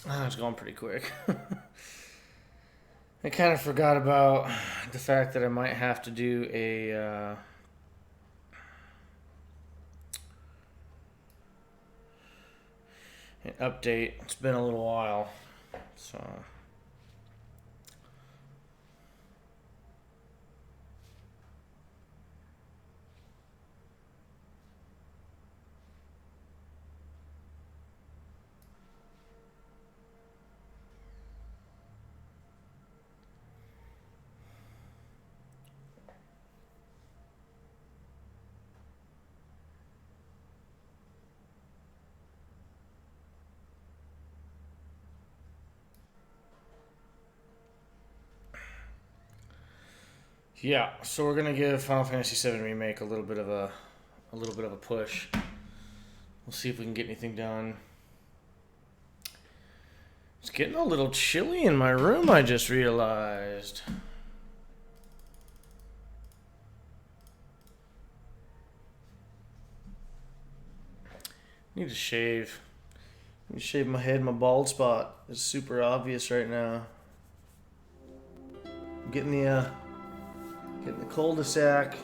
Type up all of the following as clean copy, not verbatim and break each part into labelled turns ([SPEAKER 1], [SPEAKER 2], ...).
[SPEAKER 1] Oh, it's going pretty quick. I kind of forgot about the fact that I might have to do an update. It's been a little while, so. Yeah, so we're gonna give Final Fantasy VII Remake a little bit of a push. We'll see if we can get anything done. It's getting a little chilly in my room, I just realized. Need to shave. Need to shave my head. My bald spot is super obvious right now. I'm getting the cul-de-sac.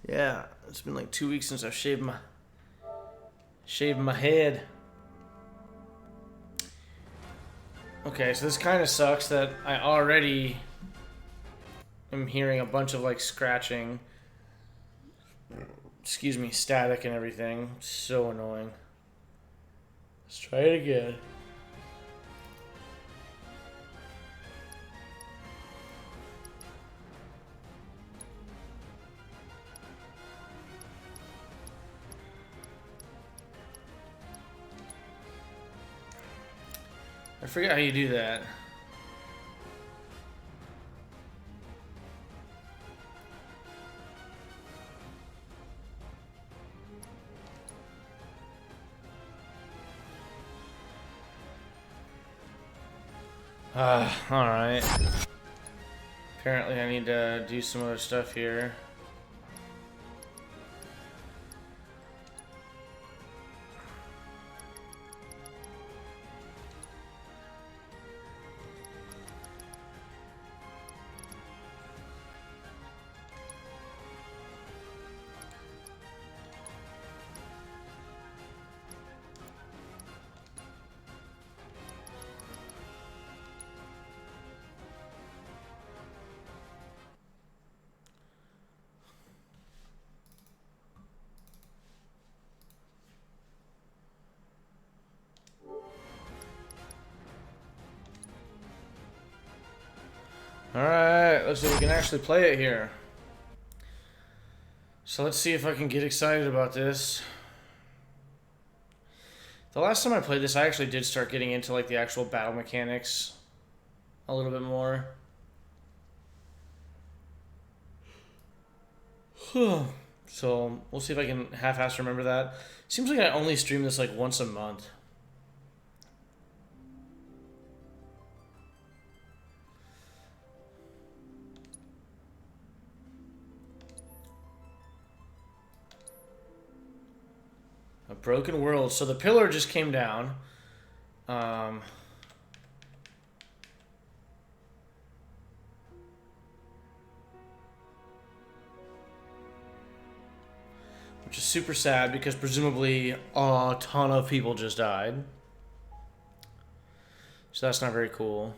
[SPEAKER 1] Yeah, it's been like 2 weeks since I've shaved my head. Okay, so this kind of sucks that I already am hearing a bunch of like scratching, excuse me, static and everything. So annoying. Let's try it again. I forget how you do that. Alright. Apparently I need to do some other stuff here. Alright, let's see if we can actually play it here. So let's see if I can get excited about this. The last time I played this, I actually did start getting into like the actual battle mechanics a little bit more. So we'll see if I can half-ass remember that. Seems like I only stream this like once a month. A broken world. So the pillar just came down. Which is super sad because presumably a ton of people just died. So that's not very cool.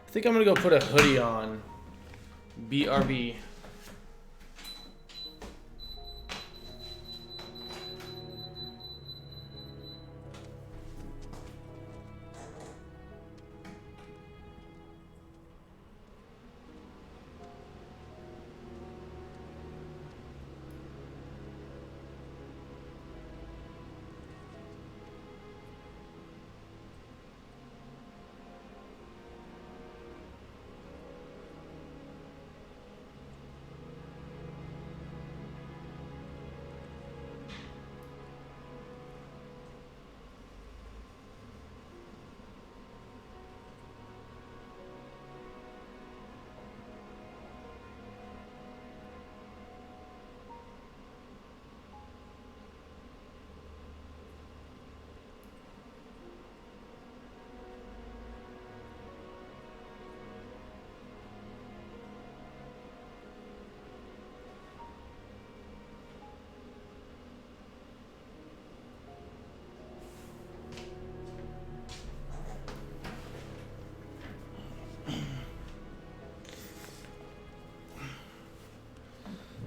[SPEAKER 1] I think I'm gonna go put a hoodie on. BRB.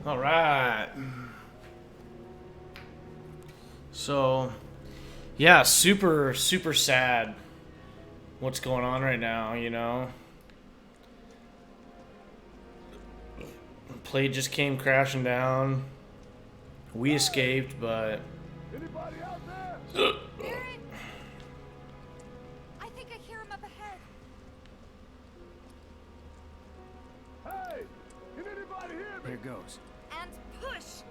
[SPEAKER 1] All right. So, yeah, super sad what's going on right now, you know? The plate just came crashing down. We escaped, but...
[SPEAKER 2] Anybody out there?
[SPEAKER 3] Barrett! I think I hear him up ahead.
[SPEAKER 2] Hey! Can anybody hear me?
[SPEAKER 4] Here goes.
[SPEAKER 3] And push!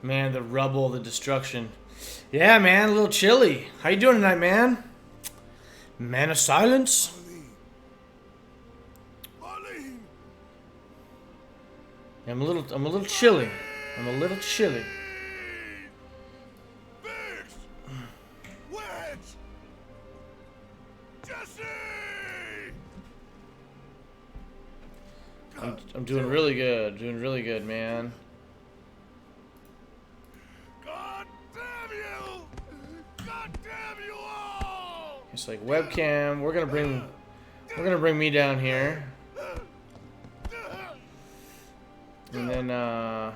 [SPEAKER 1] Man, the rubble, the destruction. Yeah, man, a little chilly. How you doing tonight, man? Man of silence?
[SPEAKER 2] Marlene!
[SPEAKER 1] I'm a little chilly. I'm a little chilly.
[SPEAKER 2] Biggs! Wedge! Jesse!
[SPEAKER 1] I'm doing really good. Doing really good, man.
[SPEAKER 2] God damn you! God damn you all!
[SPEAKER 1] It's like webcam. We're gonna bring me down here. And then
[SPEAKER 2] Marlene!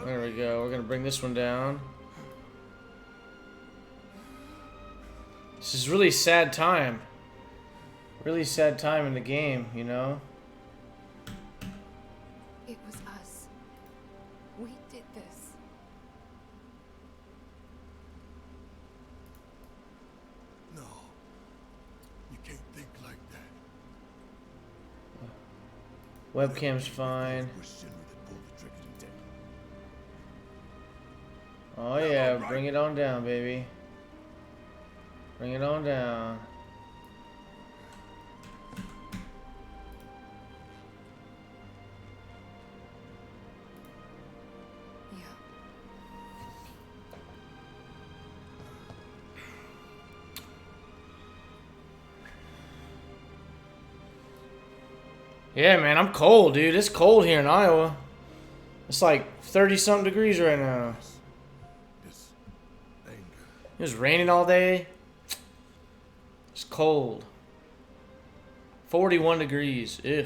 [SPEAKER 1] there we go. We're gonna bring this one down. This is really sad time. Really sad time in the game, you know?
[SPEAKER 3] It was us. We did this.
[SPEAKER 2] No. You can't think like that.
[SPEAKER 1] Webcam's fine.
[SPEAKER 2] It was Shinra that pulled the trigger today.
[SPEAKER 1] Oh yeah, bring it on down, baby. Bring it on down.
[SPEAKER 3] Yeah.
[SPEAKER 1] Yeah, man, I'm cold, dude. It's cold here in Iowa. It's like 30-something degrees right now.
[SPEAKER 2] This anger.
[SPEAKER 1] It was raining all day. It's cold. 41 degrees. Ugh.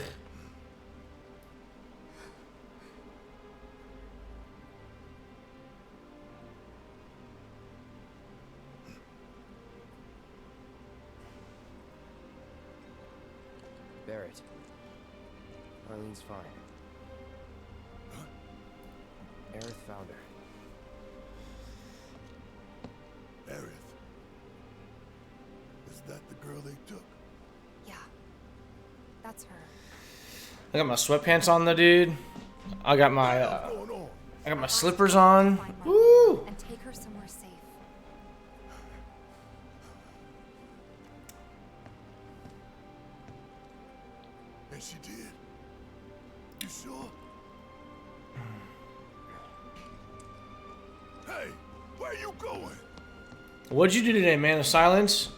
[SPEAKER 4] Barrett. Marlene's fine.
[SPEAKER 2] Huh?
[SPEAKER 4] Aerith found her.
[SPEAKER 2] Aerith. Is that the girl they took?
[SPEAKER 3] Yeah. That's her.
[SPEAKER 1] I got my sweatpants on though, dude. I got my
[SPEAKER 2] What's going on?
[SPEAKER 1] I got my slippers on.
[SPEAKER 3] Find Marlene
[SPEAKER 1] Woo!
[SPEAKER 3] and take her somewhere safe.
[SPEAKER 2] And she did. You sure? Hey, where you going?
[SPEAKER 1] What'd you do today, man of silence?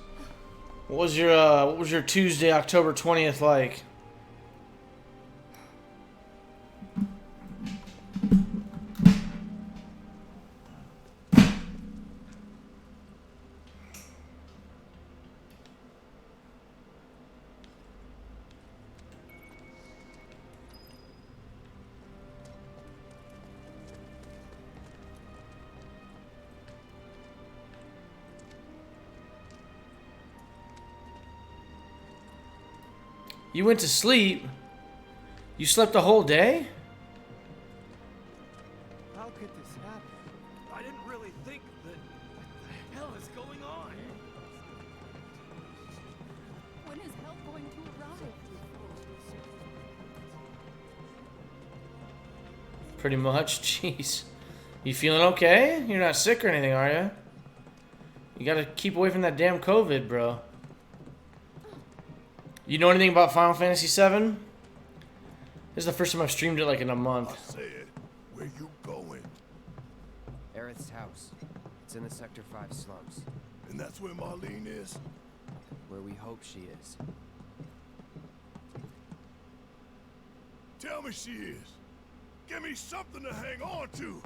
[SPEAKER 1] What was your Tuesday, October 20th like? You went to sleep? You slept the whole day?
[SPEAKER 4] How could this happen?
[SPEAKER 5] I didn't really think that. What the hell is going on?
[SPEAKER 3] When is help going to arrive?
[SPEAKER 1] Pretty much. Jeez. You feeling okay? You're not sick or anything, are you? You gotta keep away from that damn COVID, bro. You know anything about Final Fantasy VII? This is the first time I've streamed it like in a
[SPEAKER 2] I
[SPEAKER 1] month.
[SPEAKER 2] said, where you going?
[SPEAKER 4] Aerith's house. It's in the Sector 5 slums,
[SPEAKER 2] And that's where Marlene is?
[SPEAKER 4] where we hope she is.
[SPEAKER 2] Tell me she is. Give me something to hang on to.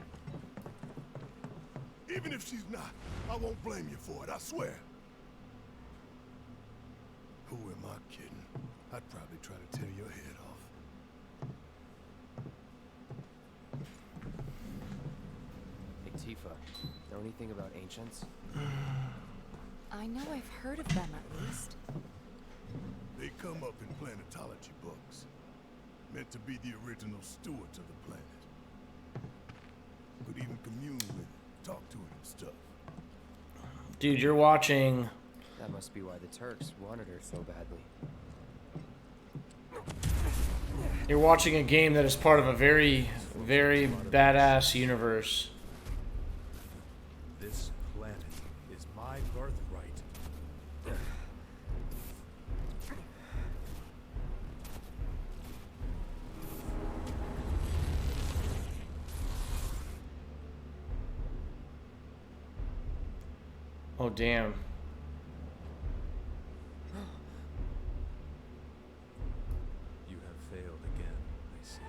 [SPEAKER 2] Even if she's not, I won't blame you for it, I swear. Who am I kidding? I'd probably try to tear your head off.
[SPEAKER 4] Hey, Tifa, know anything about ancients?
[SPEAKER 3] I know I've heard of them at least.
[SPEAKER 2] They come up in planetology books. Meant to be the original stewards of the planet. Could even commune with it, talk to it and stuff.
[SPEAKER 1] Dude, you're watching...
[SPEAKER 4] That must be why the Turks wanted her so badly.
[SPEAKER 1] You're watching a game that is part of a very, very badass universe.
[SPEAKER 5] This planet is my birthright.
[SPEAKER 1] Oh, damn.
[SPEAKER 5] You have failed again, I see.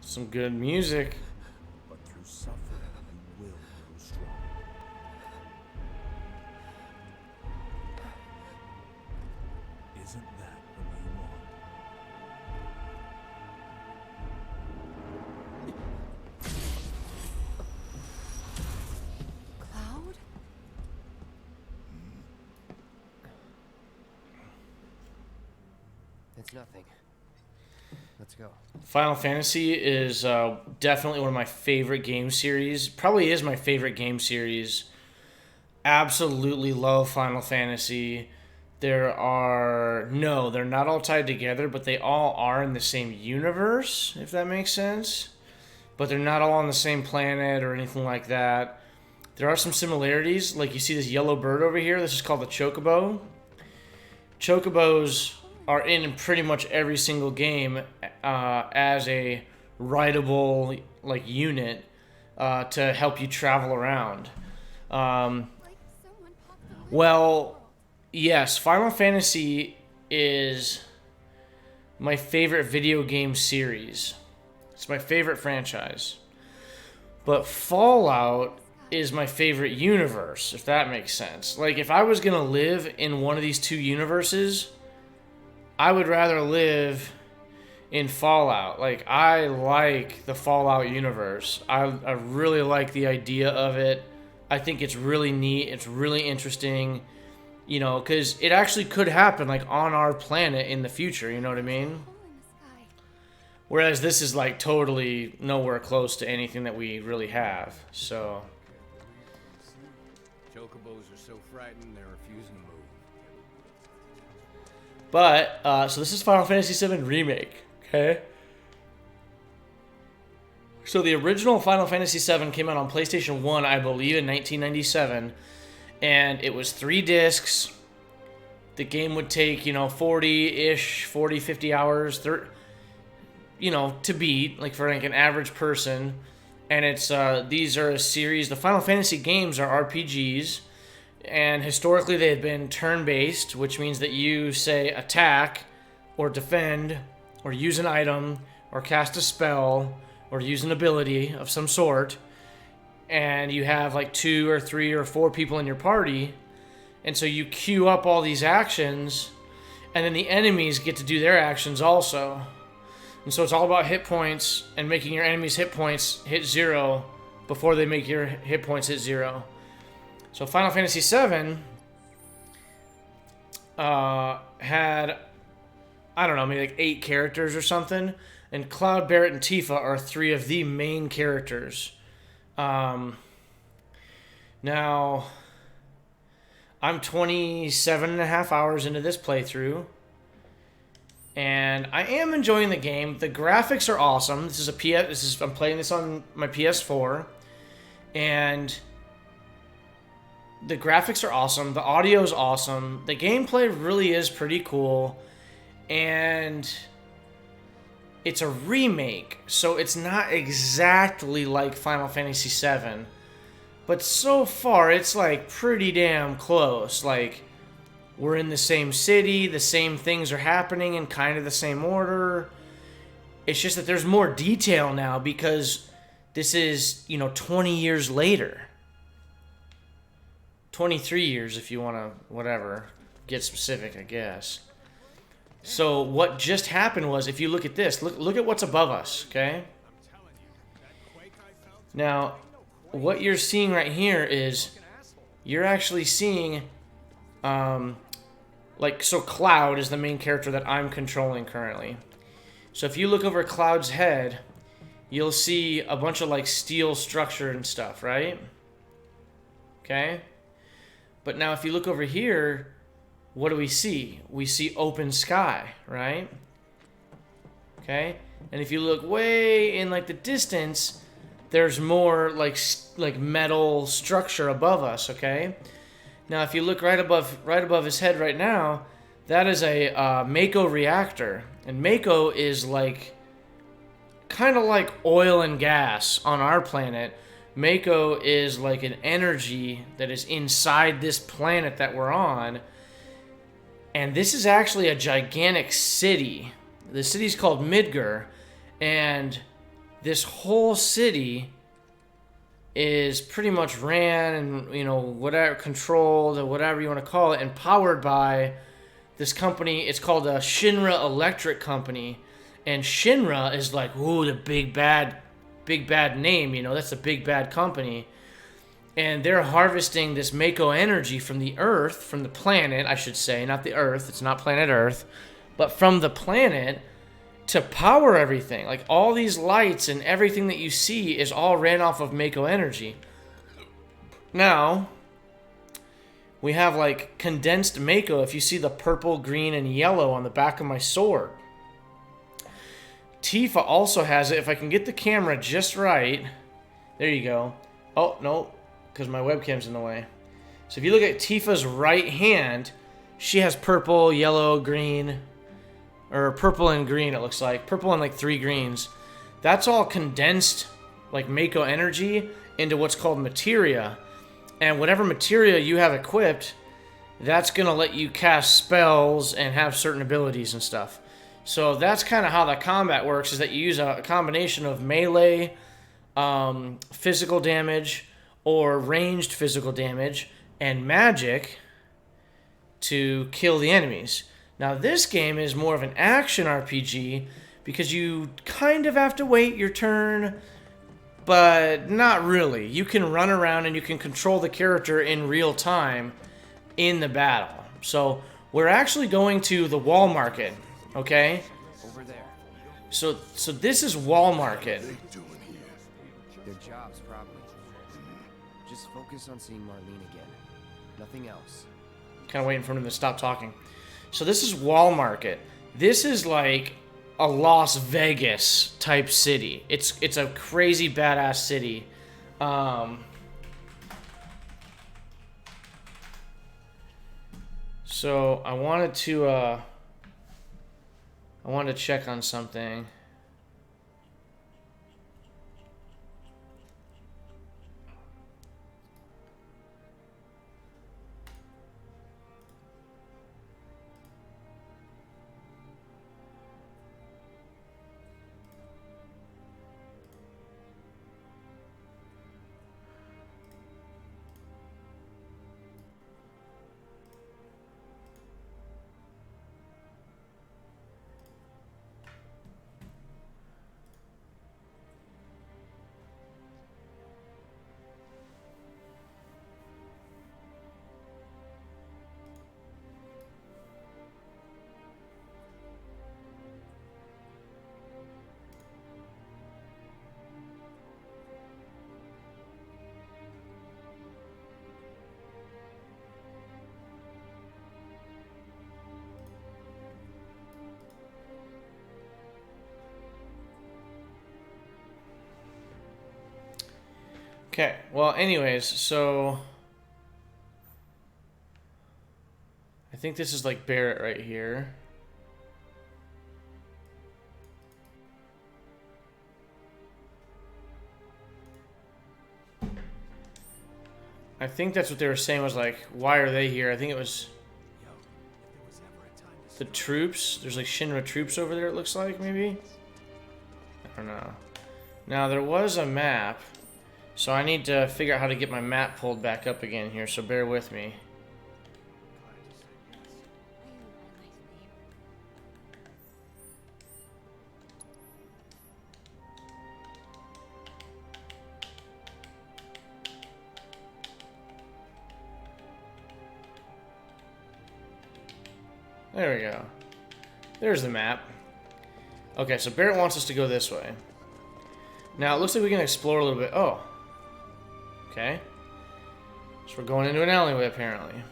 [SPEAKER 1] Some good music.
[SPEAKER 5] But through suffering, you will grow strong. Isn't that what you want?
[SPEAKER 3] Cloud?
[SPEAKER 4] It's nothing. Let's go.
[SPEAKER 1] Final Fantasy is definitely one of my favorite game series. Probably is my favorite game series. Absolutely love Final Fantasy. They're not all tied together, but they all are in the same universe, if that makes sense. But they're not all on the same planet or anything like that. There are some similarities, like you see this yellow bird over here. This is called the Chocobo. Chocobos are in pretty much every single game as a rideable unit to help you travel around. Well, yes, Final Fantasy is my favorite video game series. It's my favorite franchise. But Fallout is my favorite universe, if that makes sense. Like, if I was going to live in one of these two universes, I would rather live in Fallout. Like, I like the Fallout universe. I really like the idea of it. I think it's really neat. It's really interesting. You know, because it actually could happen, like, on our planet in the future. You know what I mean? Whereas this is, like, totally nowhere close to anything that we really have. So...
[SPEAKER 6] Chocobos are so frightened they're refusing to move.
[SPEAKER 1] But, so this is Final Fantasy VII Remake, okay? So the original Final Fantasy VII came out on PlayStation 1, I believe, in 1997. And it was 3 discs. The game would take, 40-ish, 40, 50 hours, to beat, like for like an average person. And it's these are a series. The Final Fantasy games are RPGs, and historically they had been turn-based, which means that you say attack, or defend, or use an item, or cast a spell, or use an ability of some sort, and you have like 2 or 3 or 4 people in your party, and so you queue up all these actions, and then the enemies get to do their actions also. And so it's all about hit points and making your enemies' hit points hit 0 before they make your hit points hit 0. So Final Fantasy VII had, I don't know, maybe like 8 characters or something. And Cloud, Barret, and Tifa are 3 of the main characters. Now, I'm 27 and a half hours into this playthrough. And I am enjoying the game. The graphics are awesome. I'm playing this on my PS4, and the graphics are awesome. The audio is awesome. The gameplay really is pretty cool, and it's a remake, so it's not exactly like Final Fantasy VII. But so far, it's like pretty damn close. Like, we're in the same city, the same things are happening in kind of the same order. It's just that there's more detail now because this is, 20 years later. 23 years if you want to, whatever, get specific, I guess. So what just happened was, if you look at this, look at what's above us, okay? Now, what you're seeing right here is, you're actually seeing, so Cloud is the main character that I'm controlling currently. So if you look over Cloud's head, you'll see a bunch of, like, steel structure and stuff, right? Okay? But now if you look over here, what do we see? We see open sky, right? Okay? And if you look way in, like, the distance, there's more, like metal structure above us, okay? Now, if you look right above his head right now, that is a Mako reactor. And Mako is, like, kind of like oil and gas on our planet. Mako is like an energy that is inside this planet that we're on. And this is actually a gigantic city. The city's called Midgar. And this whole city is pretty much ran and, whatever, controlled or whatever you want to call it, and powered by this company. It's called a Shinra Electric Company. And Shinra is like, ooh, the big bad name, that's the big bad company. And they're harvesting this Mako energy from the Earth, from the planet, I should say, not the Earth, it's not planet Earth, but from the planet to power everything. Like, all these lights and everything that you see is all ran off of Mako energy. Now, we have, like, condensed Mako. If you see the purple, green, and yellow on the back of my sword. Tifa also has it. If I can get the camera just right. There you go. Oh, no, because my webcam's in the way. So if you look at Tifa's right hand, she has purple, yellow, green, or purple and green, it looks like. Purple and, like, 3 greens. That's all condensed, like, Mako energy into what's called materia. And whatever materia you have equipped, that's going to let you cast spells and have certain abilities and stuff. So that's kind of how the combat works, is that you use a combination of melee, physical damage, or ranged physical damage, and magic to kill the enemies. Now, this game is more of an action RPG because you kind of have to wait your turn, but not really. You can run around and you can control the character in real time in the battle. So we're actually going to the wall market, okay?
[SPEAKER 4] Over there.
[SPEAKER 1] So this is wall market.
[SPEAKER 4] Their jobs, probably. Just focus on seeing Marlene again. Nothing else.
[SPEAKER 1] Kind of waiting for him to stop talking. So this is wall market. This is like a Las Vegas type city. It's a crazy badass city. So I wanted to check on something. Okay, well, anyways, so I think this is like Barrett right here. I think that's what they were saying was like, why are they here? I think it was the troops. There's like Shinra troops over there, it looks like, maybe? I don't know. Now, there was a map, so I need to figure out how to get my map pulled back up again here, so bear with me. There we go. There's the map. Okay, so Barrett wants us to go this way. Now, it looks like we can explore a little bit. Oh. Okay. So we're going into an alleyway, apparently.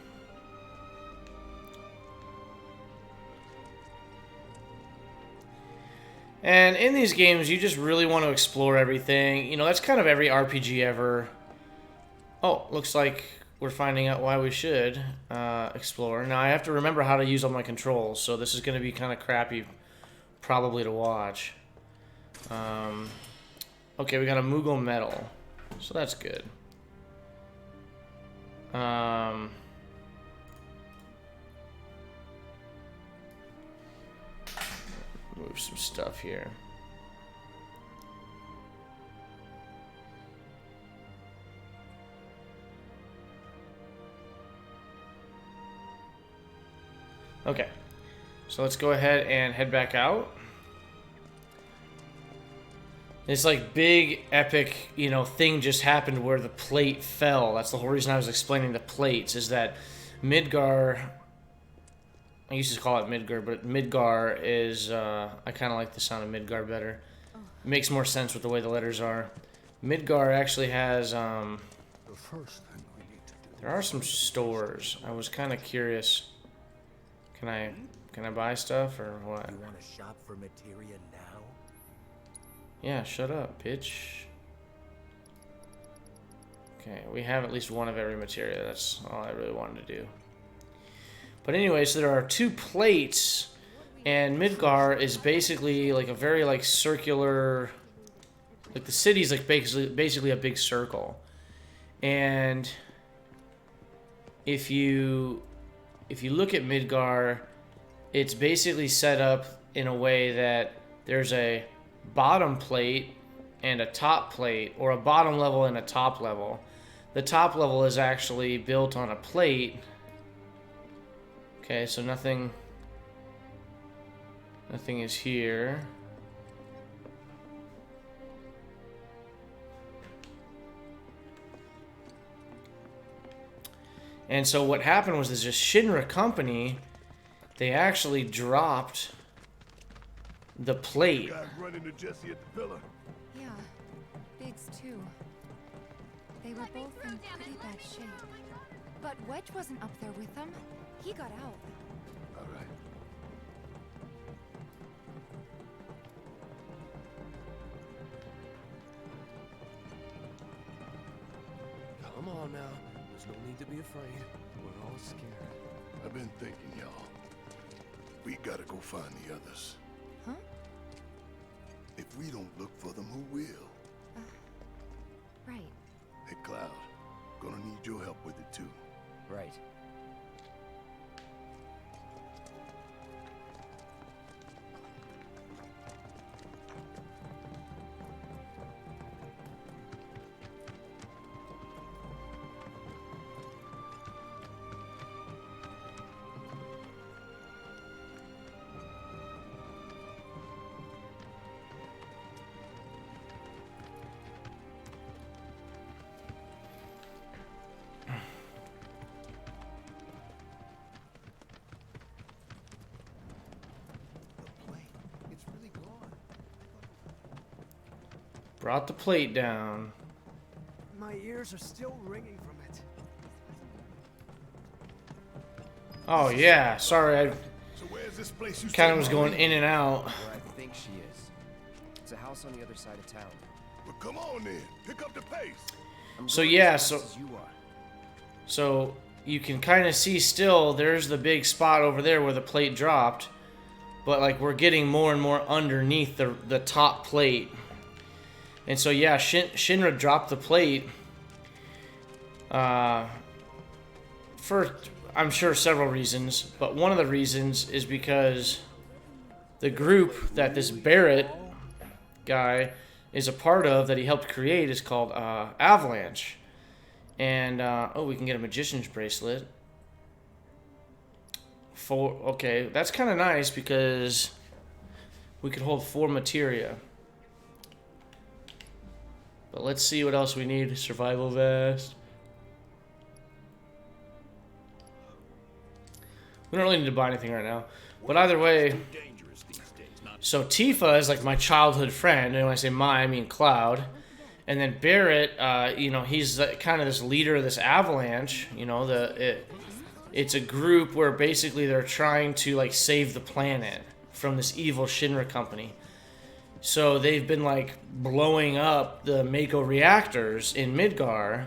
[SPEAKER 1] And in these games, you just really want to explore everything. You know, that's kind of every RPG ever. Oh, looks like we're finding out why we should explore. Now, I have to remember how to use all my controls, so this is going to be kind of crappy probably to watch. Okay, we got a Moogle medal, so that's good. Move some stuff here. Okay, so let's go ahead and head back out. This like big epic, you know, thing just happened where the plate fell. That's the whole reason I was explaining the plates, is that Midgar, I used to call it Midgar, but Midgar is, I kind of like the sound of Midgar better. It makes more sense with the way the letters are. Midgar actually has, there are some stores. I was kind of curious. Can I buy stuff or what?
[SPEAKER 5] You want to shop for materia now?
[SPEAKER 1] Yeah, shut up, bitch. Okay, we have at least one of every materia. That's all I really wanted to do. But anyway, so there are 2 plates, and Midgar is basically like a very like circular, like the city's like basically a big circle. And if you look at Midgar, it's basically set up in a way that there's a bottom plate and a top plate, or a bottom level and a top level. The top level is actually built on a plate. Okay, so nothing is here. And so what happened was this Shinra company, they actually dropped the plate.
[SPEAKER 2] Guys running to Jesse at the pillar.
[SPEAKER 3] Yeah, Biggs too. They were both in pretty bad shape. But Wedge wasn't up there with them. He got out.
[SPEAKER 2] All right.
[SPEAKER 5] Come on now. There's no need to be afraid. We're all scared.
[SPEAKER 2] I've been thinking, y'all. We gotta go find the others.
[SPEAKER 3] Huh?
[SPEAKER 2] If we don't look for them, who will?
[SPEAKER 3] Right.
[SPEAKER 2] Hey, Cloud. Gonna need your help with it, too.
[SPEAKER 4] Right.
[SPEAKER 1] Brought the plate down.
[SPEAKER 5] My ears are still ringing from it.
[SPEAKER 1] Oh yeah, sorry, I
[SPEAKER 2] So where's this place you
[SPEAKER 1] kind of
[SPEAKER 2] said
[SPEAKER 1] was going
[SPEAKER 2] Marlene?
[SPEAKER 1] in and out.
[SPEAKER 4] Where I think she is. It's a house on the other side of town.
[SPEAKER 2] Well, come on then. Pick up the pace.
[SPEAKER 4] I'm
[SPEAKER 1] So
[SPEAKER 4] going
[SPEAKER 1] yeah,
[SPEAKER 4] as
[SPEAKER 1] so-
[SPEAKER 4] fast as you are.
[SPEAKER 1] So you can kind of see still, there's the big spot over there where the plate dropped. But like we're getting more and more underneath the top plate. And so yeah, Shinra dropped the plate. For, I'm sure, several reasons, but one of the reasons is because the group that this Barrett guy is a part of, that he helped create, is called Avalanche. And, oh, we can get a magician's bracelet. Okay, that's kind of nice because we could hold 4 materia. But let's see what else we need. Survival vest. We don't really need to buy anything right now. But either way, so Tifa is like my childhood friend. And when I say my, I mean Cloud. And then Barrett, you know, he's kind of this leader of this Avalanche. You know, it's a group where basically they're trying to like save the planet from this evil Shinra company. So they've been like blowing up the Mako reactors in Midgar.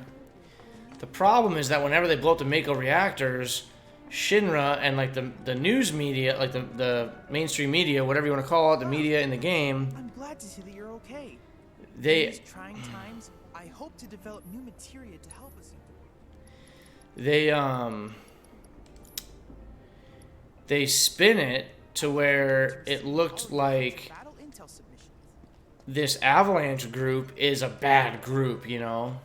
[SPEAKER 1] The problem is that whenever they blow up the Mako reactors, Shinra and like the news media, like the mainstream media, whatever you want to call it, the media in the game,
[SPEAKER 7] I'm glad to see that you're okay. In
[SPEAKER 1] they
[SPEAKER 7] these trying times, I hope to develop new materia to help us.
[SPEAKER 1] They spin it to where it looked like
[SPEAKER 7] Battle intel submissions.
[SPEAKER 1] this Avalanche group is a bad group, you know?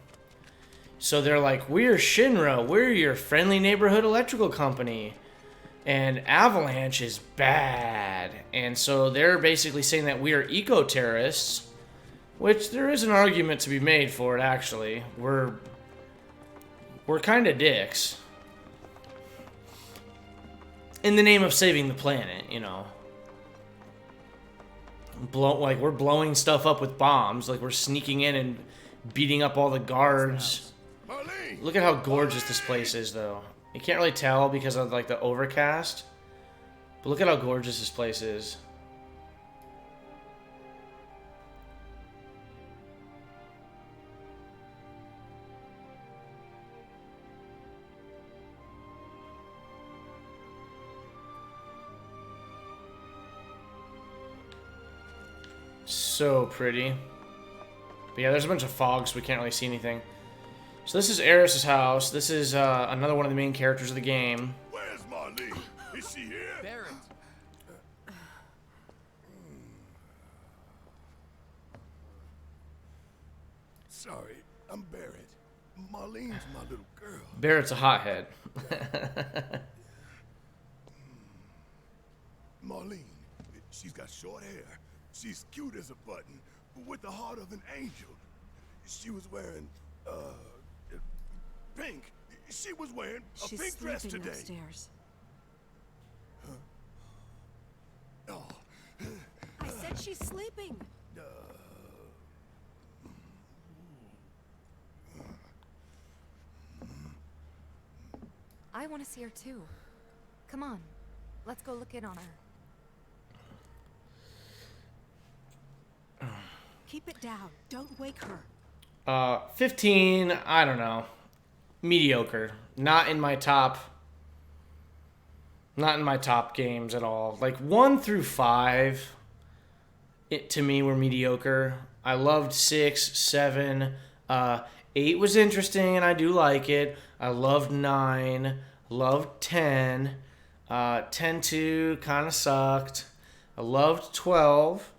[SPEAKER 1] So they're like, we're Shinra, we're your friendly neighborhood electrical company. And Avalanche is bad. And so they're basically saying that we are eco-terrorists, which there is an argument to be made for it, actually. We're kind of dicks. In the name of saving the planet, you know. Like, we're blowing stuff up with bombs. Like, we're sneaking in and beating up all the guards. Look at how gorgeous this place is, though. You can't really tell because of, like, the overcast. But look at how gorgeous this place is. So pretty. But yeah, there's a bunch of fog, so we can't really see anything. So this is Eris's house. This is another one of the main characters of the game.
[SPEAKER 2] Where's Marlene? Is she here?
[SPEAKER 5] Barrett.
[SPEAKER 2] Sorry, I'm Barrett. Marlene's my little girl.
[SPEAKER 1] Barrett's a hothead.
[SPEAKER 2] Marlene, she's got short hair. She's cute as a button, but with the heart of an angel. She was wearing, pink. She was wearing a
[SPEAKER 8] She's
[SPEAKER 2] pink dress
[SPEAKER 8] sleeping
[SPEAKER 2] today.
[SPEAKER 8] upstairs.
[SPEAKER 2] Oh,
[SPEAKER 8] I said she's sleeping.
[SPEAKER 3] I want to see her too. Come on, let's go look in on her.
[SPEAKER 8] Keep it down. Don't wake her.
[SPEAKER 1] 15, I don't know. Mediocre. Not in my top games at all. Like 1 through 5, it to me were mediocre. I loved 6, 7, 8 was interesting and I do like it. I loved 9, loved 10. 10-2 kind of sucked. I loved 12.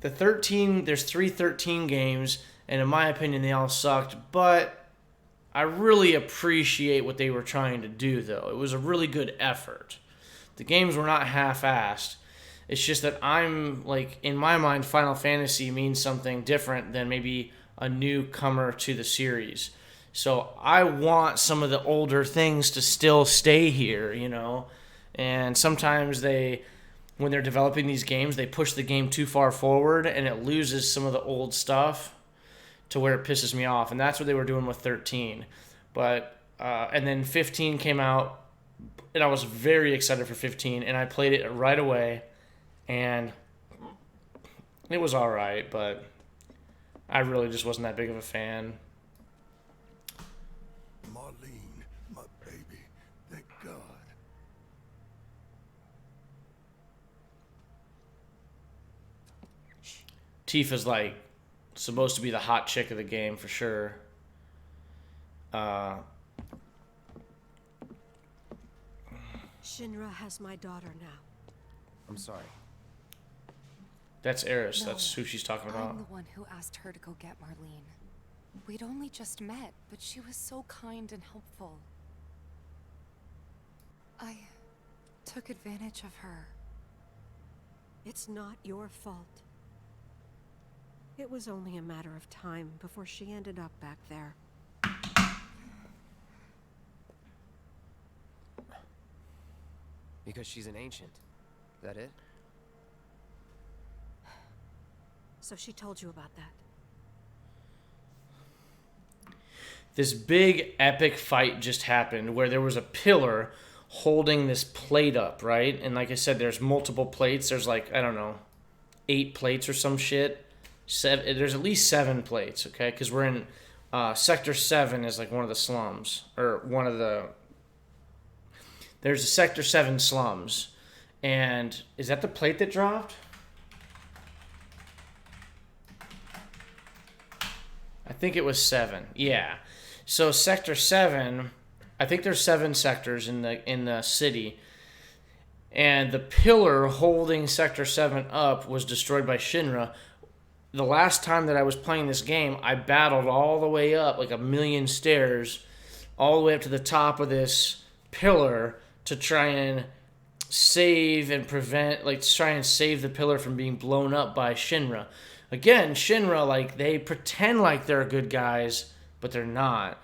[SPEAKER 1] The 13, there's 3 13 games, and in my opinion, they all sucked, but I really appreciate what they were trying to do, though. It was a really good effort. The games were not half-assed. It's just that I'm, like, in my mind, Final Fantasy means something different than maybe a newcomer to the series. So I want some of the older things to still stay here, you know? And sometimes when they're developing these games, they push the game too far forward and it loses some of the old stuff to where it pisses me off. And that's what they were doing with 13. But, and then 15 came out and I was very excited for 15 and I played it right away and it was all right, but I really just wasn't that big of a fan.
[SPEAKER 2] Marlene, my baby. Thank God.
[SPEAKER 1] Tifa's like supposed to be the hot chick of the game for sure.
[SPEAKER 8] Shinra has my daughter now.
[SPEAKER 4] I'm sorry.
[SPEAKER 1] That's Eris.
[SPEAKER 3] No,
[SPEAKER 1] That's who she's talking
[SPEAKER 3] I'm
[SPEAKER 1] about.
[SPEAKER 3] the one who asked her to go get Marlene. We'd only just met, but she was so kind and helpful. I took advantage of her.
[SPEAKER 8] It's not your fault. It was only a matter of time before she ended up back there.
[SPEAKER 4] Because she's an ancient. That it?
[SPEAKER 8] So she told you about that.
[SPEAKER 1] This big epic fight just happened where there was a pillar holding this plate up, right? And like I said, there's multiple plates. There's like, I don't know, 8 plates or some shit. There's at least 7 plates, okay? Because we're in Sector 7 is like one of the slums. Or one of the... There's a Sector 7 slums. And is that the plate that dropped? I think it was 7. Yeah. So Sector 7, I think there's 7 sectors in the city. And the pillar holding Sector 7 up was destroyed by Shinra. The last time that I was playing this game, I battled all the way up, like 1,000,000 stairs, all the way up to the top of this pillar to try and save and prevent, like, to try and save the pillar from being blown up by Shinra. Again, Shinra, like, they pretend like they're good guys, but they're not.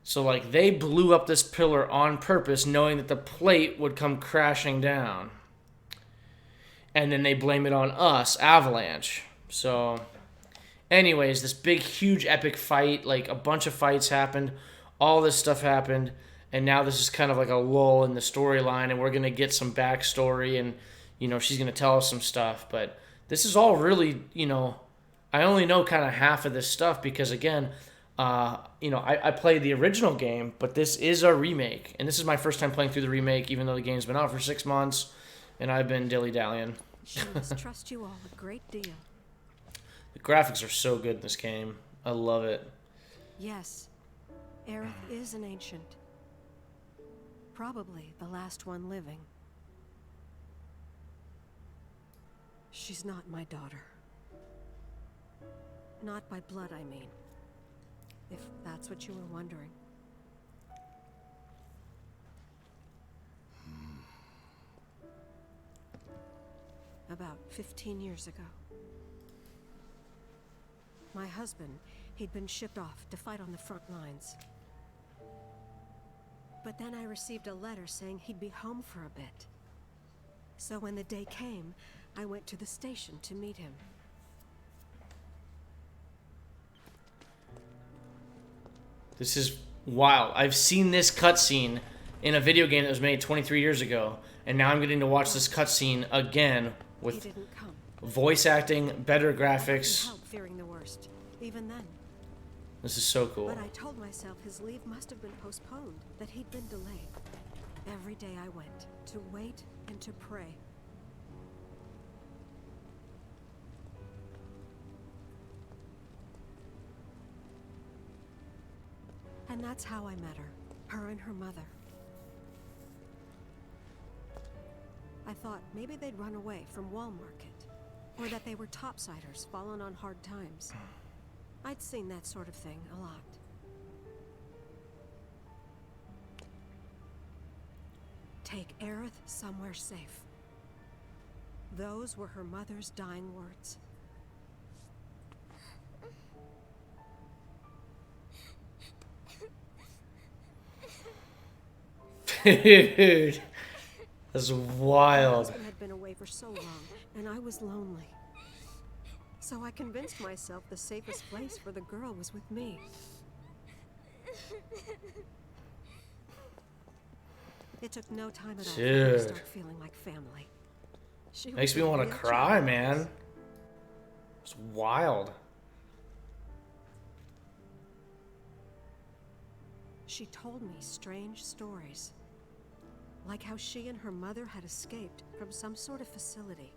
[SPEAKER 1] So, like, they blew up this pillar on purpose, knowing that the plate would come crashing down. And then they blame it on us, Avalanche. So, anyways, this big, huge, epic fight, like, a bunch of fights happened, all this stuff happened, and now this is kind of like a lull in the storyline, and we're going to get some backstory, and, you know, she's going to tell us some stuff, but this is all really, you know, I only know kind of half of this stuff because, again, you know, I played the original game, but this is a remake, and this is my first time playing through the remake, even though the game's been out for 6 months, and I've been dilly-dallying.
[SPEAKER 8] She must trust you all a great deal.
[SPEAKER 1] The graphics are so good in this game. I love it.
[SPEAKER 8] Yes, Aerith is an ancient. Probably the last one living. She's not my daughter. Not by blood, I mean. If that's what you were wondering. About 15 years ago. My husband, he'd been shipped off to fight on the front lines. But then I received a letter saying he'd be home for a bit. So when the day came, I went to the station to meet him.
[SPEAKER 1] This is wild. I've seen this cutscene in a video game that was made 23 years ago, and now I'm getting to watch this cutscene again
[SPEAKER 8] He
[SPEAKER 1] with
[SPEAKER 8] didn't come.
[SPEAKER 1] voice acting, better
[SPEAKER 8] Couldn't
[SPEAKER 1] graphics.
[SPEAKER 8] help fearing the worst, even then.
[SPEAKER 1] This is so cool.
[SPEAKER 8] But I told myself his leave must have been postponed, that he'd been delayed. Every day I went, to wait and to pray. And that's how I met her and her mother. I thought maybe they'd run away from Wall Market, or that they were topsiders fallen on hard times. I'd seen that sort of thing a lot. Take Aerith somewhere safe. Those were her mother's dying words.
[SPEAKER 1] Dude, that's
[SPEAKER 8] My
[SPEAKER 1] wild.
[SPEAKER 8] husband had been away for so long, and I was lonely. So I convinced myself the safest place for the girl was with me. It took no time at all for me to
[SPEAKER 1] Dude.
[SPEAKER 8] start feeling like family. She
[SPEAKER 1] Makes
[SPEAKER 8] was
[SPEAKER 1] me
[SPEAKER 8] a
[SPEAKER 1] want to
[SPEAKER 8] real
[SPEAKER 1] cry,
[SPEAKER 8] child.
[SPEAKER 1] man. It's wild.
[SPEAKER 8] She told me strange stories. Like how she and her mother had escaped from some sort of facility.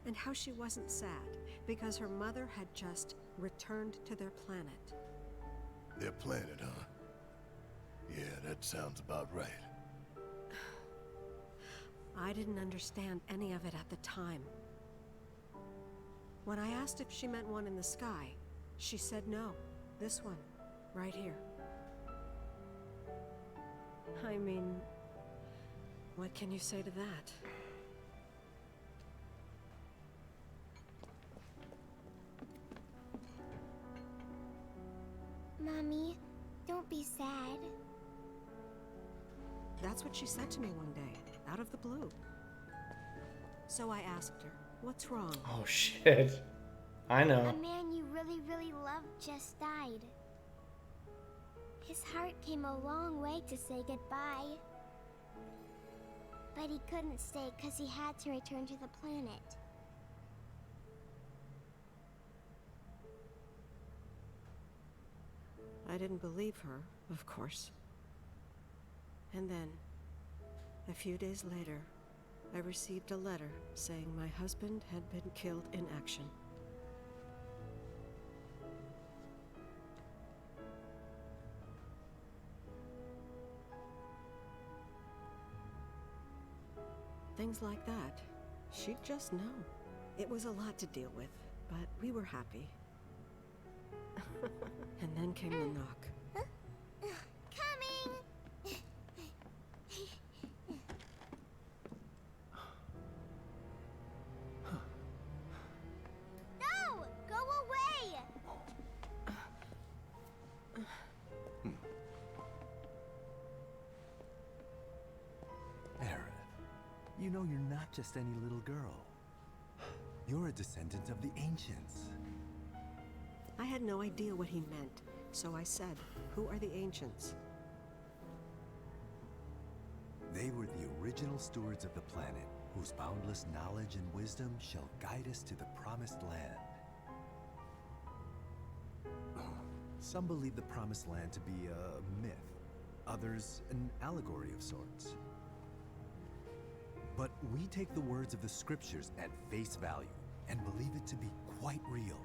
[SPEAKER 8] And how she wasn't sad because her mother had just returned to their planet.
[SPEAKER 2] Their planet, huh? Yeah, that sounds about right.
[SPEAKER 8] I didn't understand any of it at the time. When I asked if she meant one in the sky, she said no. This one, right here. I mean, what can you say to that?
[SPEAKER 9] Mommy, don't be sad.
[SPEAKER 8] That's what she said to me one day, out of the blue. So I asked her, what's wrong?
[SPEAKER 1] Oh shit. I
[SPEAKER 9] A
[SPEAKER 1] know.
[SPEAKER 9] man you really, really loved just died. His heart came a long way to say goodbye. But he couldn't stay because he had to return to the planet.
[SPEAKER 8] I didn't believe her, of course. And then, a few days later, I received a letter saying my husband had been killed in action. Things like that. She'd just know. It was a lot to deal with, but we were happy. And then came the knock.
[SPEAKER 9] Coming! No! Go away!
[SPEAKER 10] Aerith, you know you're not just any little girl. You're a descendant of the ancients.
[SPEAKER 8] I had no idea what he meant, so I said, "Who are the ancients?"
[SPEAKER 10] They were the original stewards of the planet, whose boundless knowledge and wisdom shall guide us to the promised land. Some believe the promised land to be a myth, others an allegory of sorts. But we take the words of the scriptures at face value and believe it to be quite real.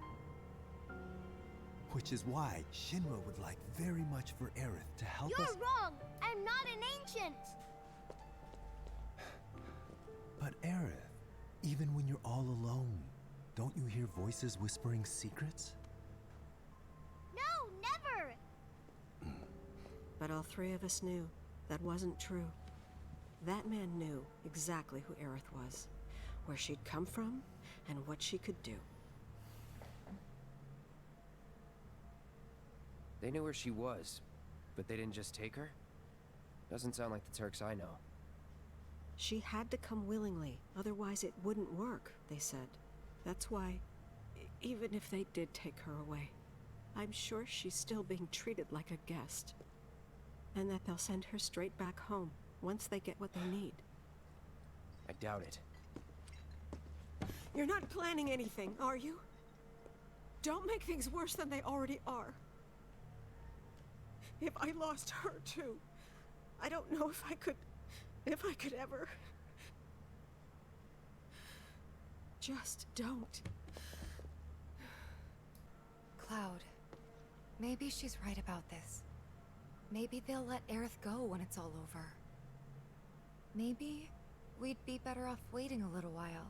[SPEAKER 10] Which is why Shinra would like very much for Aerith to help us.
[SPEAKER 9] You're wrong! I'm not an ancient!
[SPEAKER 10] But Aerith, even when you're all alone, don't you hear voices whispering secrets?
[SPEAKER 9] No, never!
[SPEAKER 8] But all three of us knew that wasn't true. That man knew exactly who Aerith was, where she'd come from, and what she could do.
[SPEAKER 4] They knew where she was, but they didn't just take her? Doesn't sound like the Turks I know.
[SPEAKER 8] She had to come willingly, otherwise it wouldn't work, they said. That's why, even if they did take her away, I'm sure she's still being treated like a guest. And that they'll send her straight back home, once they get what they need.
[SPEAKER 4] I doubt it.
[SPEAKER 8] You're not planning anything, are you? Don't make things worse than they already are. If I lost her too, I don't know if I could ever. Just don't.
[SPEAKER 3] Cloud, maybe she's right about this. Maybe they'll let Aerith go when it's all over. Maybe we'd be better off waiting a little while.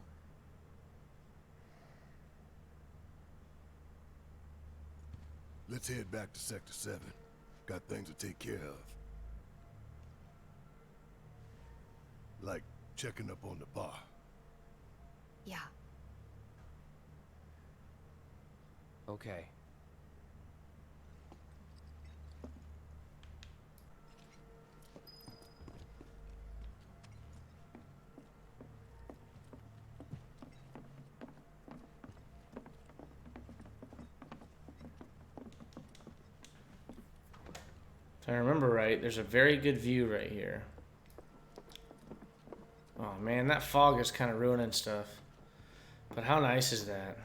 [SPEAKER 2] Let's head back to Sector 7. Got things to take care of. Like checking up on the bar.
[SPEAKER 3] Yeah.
[SPEAKER 4] Okay.
[SPEAKER 1] If I remember right, there's a very good view right here. Oh man, that fog is kind of ruining stuff. But how nice is that?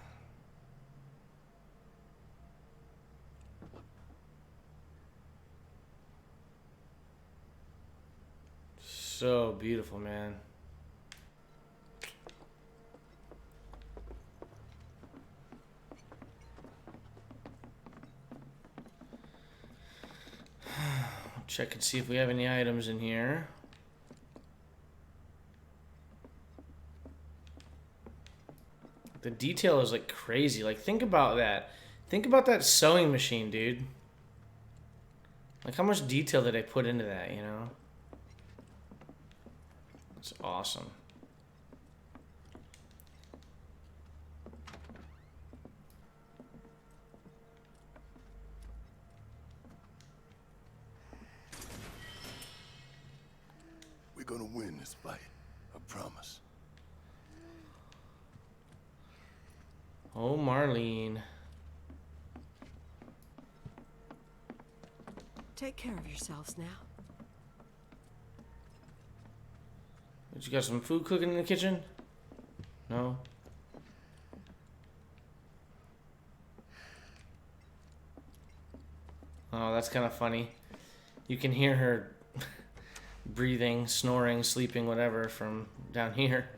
[SPEAKER 1] So beautiful, man. check and see if we have any items in here. The detail is like crazy. Like, think about that. Think about that sewing machine, dude. Like, how much detail did I put into that, you know? It's awesome.
[SPEAKER 2] We're gonna win this fight. I promise.
[SPEAKER 1] Oh, Marlene.
[SPEAKER 8] Take care of yourselves now.
[SPEAKER 1] You got some food cooking in the kitchen? No? Oh, that's kind of funny. You can hear her breathing, snoring, sleeping, whatever from down here.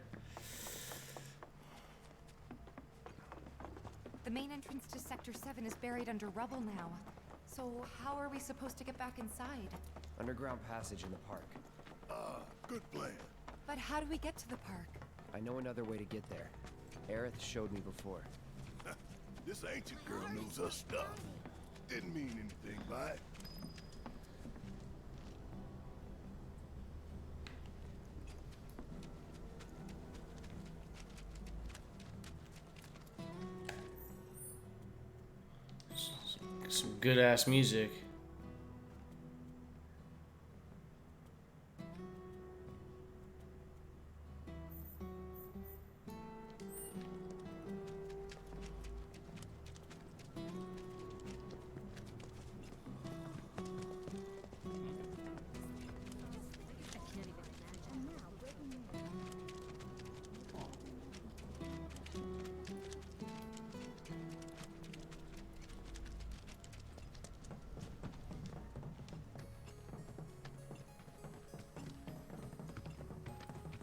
[SPEAKER 3] The main entrance to Sector 7 is buried under rubble now. So how are we supposed to get back inside?
[SPEAKER 4] Underground passage in the park.
[SPEAKER 2] Good plan.
[SPEAKER 3] But how do we get to the park?
[SPEAKER 4] I know another way to get there. Aerith showed me before.
[SPEAKER 2] This ancient girl knows her stuff. Didn't mean anything by it.
[SPEAKER 1] Some good ass music.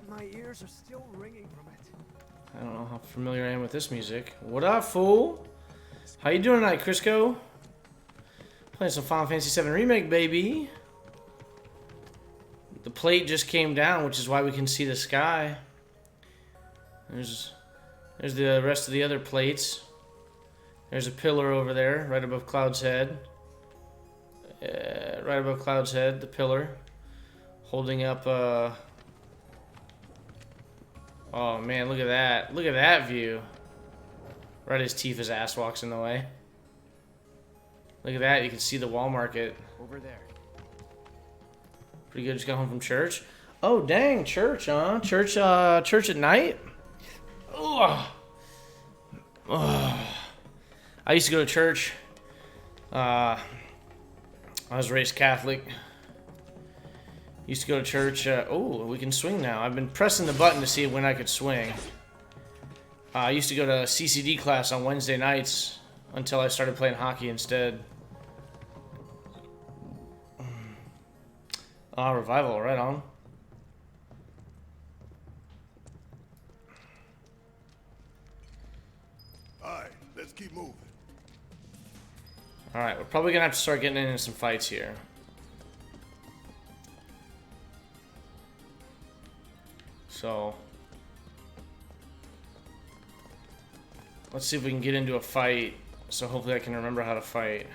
[SPEAKER 5] My ears are still ringing from it.
[SPEAKER 1] I don't know how familiar I am with this music. What up, fool? How you doing tonight, Crisco? Playing some Final Fantasy VII Remake, baby. The plate just came down, which is why we can see the sky. There's the rest of the other plates. There's a pillar over there, right above Cloud's head. Right above Cloud's head, the pillar. Holding up, oh man, look at that. Look at that view. Right as Tifa's ass walks in the way. Look at that, you can see the wall market.
[SPEAKER 4] Over there.
[SPEAKER 1] Pretty good, just got home from church. Oh dang, church, huh? Church at night? Ugh. Ugh. I used to go to church. I was raised Catholic. Used to go to church. Oh, we can swing now. I've been pressing the button to see when I could swing. I used to go to CCD class on Wednesday nights until I started playing hockey instead. Revival, right on.
[SPEAKER 2] Alright, let's keep moving.
[SPEAKER 1] Alright, we're probably gonna have to start getting into some fights here. So let's see if we can get into a fight. So hopefully I can remember how to fight.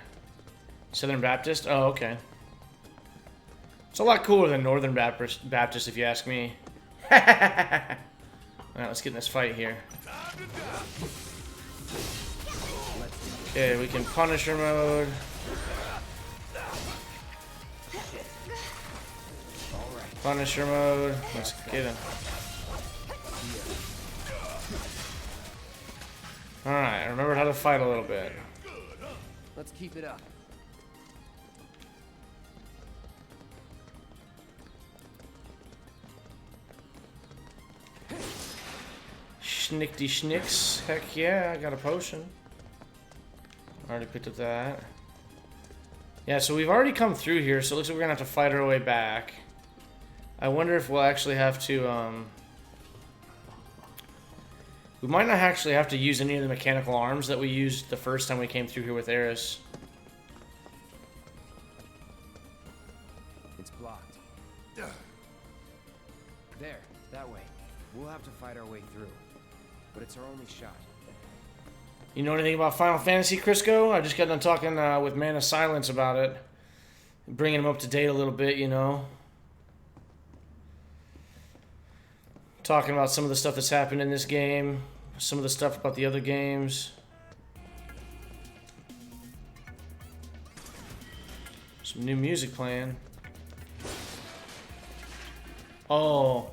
[SPEAKER 1] Southern Baptist? Oh, okay. It's a lot cooler than Northern Baptist if you ask me. Alright, let's get in this fight here. Okay, we can Punisher mode. Punisher mode. Let's get him. Alright, I remembered how to fight a little bit.
[SPEAKER 4] Let's keep it up.
[SPEAKER 1] Schnickty schnicks. Heck yeah, I got a potion. Already picked up that. Yeah, so we've already come through here, so it looks like we're gonna have to fight our way back. I wonder if we'll actually have to, we might not actually have to use any of the mechanical arms that we used the first time we came through here with Eris.
[SPEAKER 4] It's blocked. There, that way. We'll have to fight our way through. But it's our only shot.
[SPEAKER 1] You know anything about Final Fantasy, Crisco? I just got done talking with Man of Silence about it. Bringing him up to date a little bit, you know. Talking about some of the stuff that's happened in this game. Some of the stuff about the other games. Some new music playing. Oh.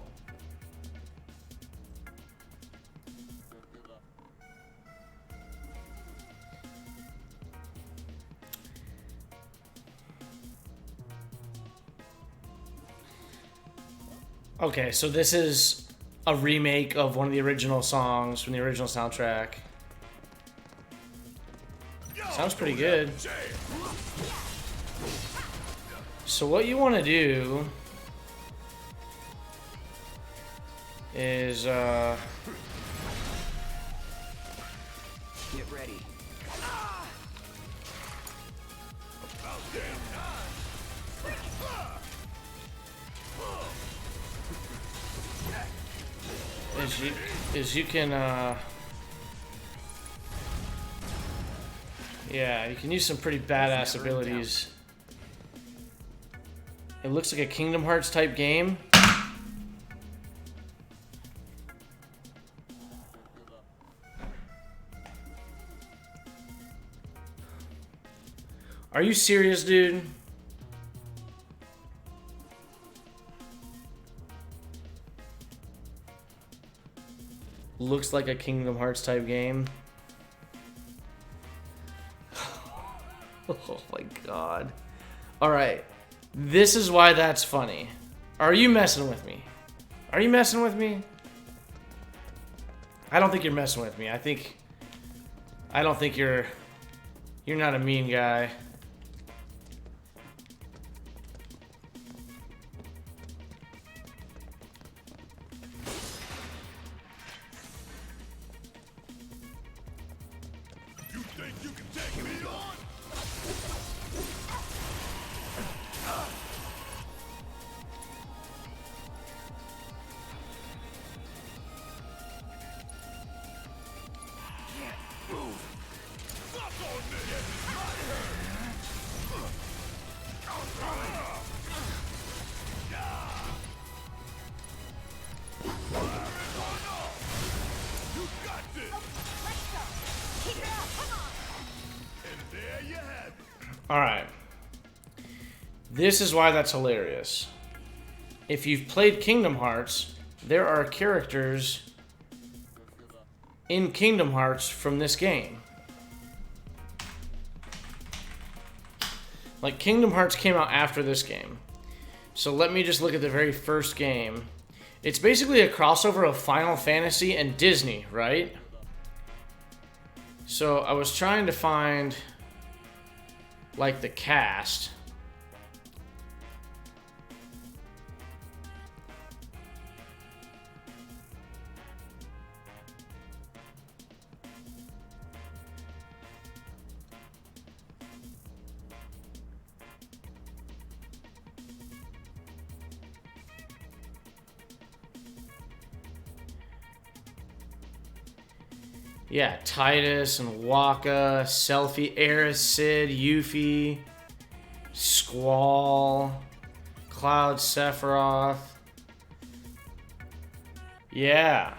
[SPEAKER 1] Okay, so this is a remake of one of the original songs from the original soundtrack. Sounds pretty good. So what you want to do is
[SPEAKER 4] get ready.
[SPEAKER 1] you can yeah, you can use some pretty badass abilities. It looks like a Kingdom Hearts type game. Are you serious, dude? Looks like a Kingdom Hearts type game. Oh my god. Alright. This is why that's funny. Are you messing with me? Are you messing with me? I don't think you're messing with me. I don't think you're not a mean guy.
[SPEAKER 2] You think you can take me on?
[SPEAKER 1] Alright. This is why that's hilarious. If you've played Kingdom Hearts, there are characters in Kingdom Hearts from this game. Like, Kingdom Hearts came out after this game. So let me just look at the very first game. It's basically a crossover of Final Fantasy and Disney, right? So I was trying to find, like, the cast. Yeah, Titus and Waka, Selphie, Aerith, Sid, Yuffie, Squall, Cloud, Sephiroth. Yeah.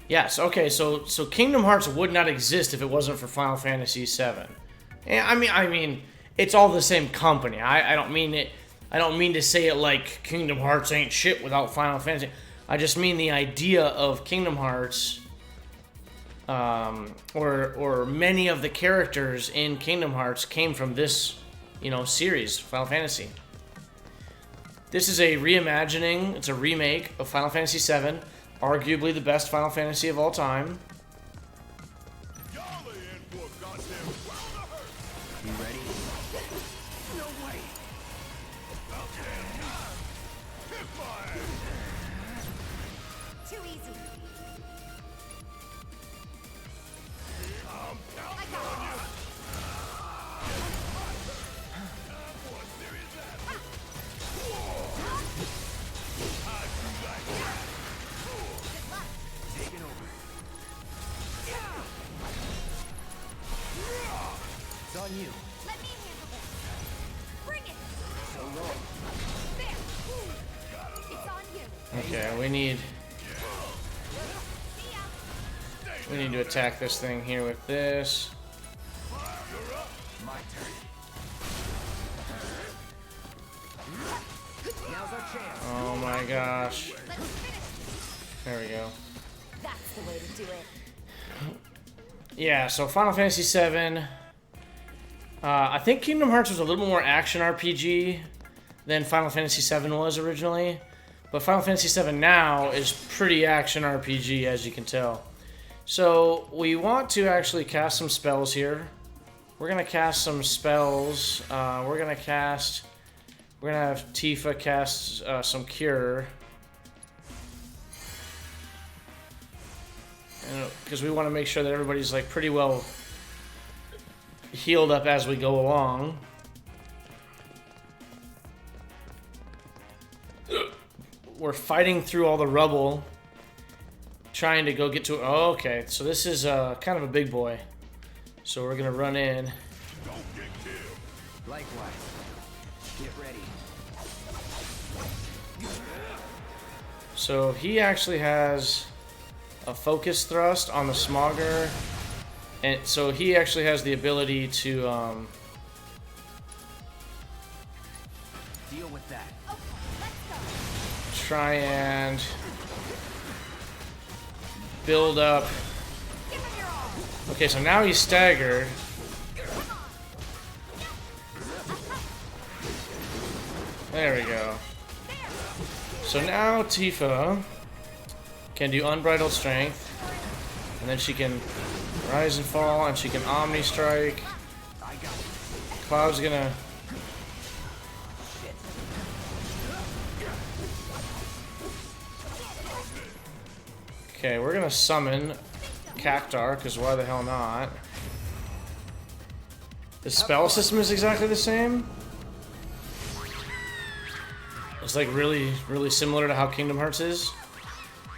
[SPEAKER 1] Yes, okay, so Kingdom Hearts would not exist if it wasn't for Final Fantasy VII. And I mean, it's all the same company. I don't mean it. I don't mean to say it like Kingdom Hearts ain't shit without Final Fantasy. I just mean the idea of Kingdom Hearts, or many of the characters in Kingdom Hearts came from this, series, Final Fantasy. This is a reimagining. It's a remake of Final Fantasy VII, arguably the best Final Fantasy of all time.
[SPEAKER 4] You ready?
[SPEAKER 2] No way.
[SPEAKER 9] Too easy.
[SPEAKER 1] Yeah, we need to attack this thing here with this. Oh my gosh. There we go.
[SPEAKER 11] That's the way to do it.
[SPEAKER 1] Yeah, so Final Fantasy VII. I think Kingdom Hearts was a little more action RPG than Final Fantasy VII was originally. But Final Fantasy VII now is pretty action RPG, as you can tell. So we want to actually cast some spells here. We're gonna cast some spells. We're gonna have Tifa cast some Cure. Because we want to make sure that everybody's like pretty well healed up as we go along. We're fighting through all the rubble, trying to go get to. Oh, okay, so this is kind of a big boy. So we're gonna run in.
[SPEAKER 4] Don't get killed. Likewise. Get ready.
[SPEAKER 1] So he actually has a focus thrust on the Smogger, and so he actually has the ability to
[SPEAKER 4] deal with that.
[SPEAKER 1] try and build up. Okay, so now he's staggered. There we go. So now Tifa can do Unbridled Strength, and then she can Rise and Fall, and she can Omni Strike. Cloud's gonna... Okay, we're gonna summon Cactar, because why the hell not? The spell system is exactly the same. It's like really, really similar to how Kingdom Hearts is.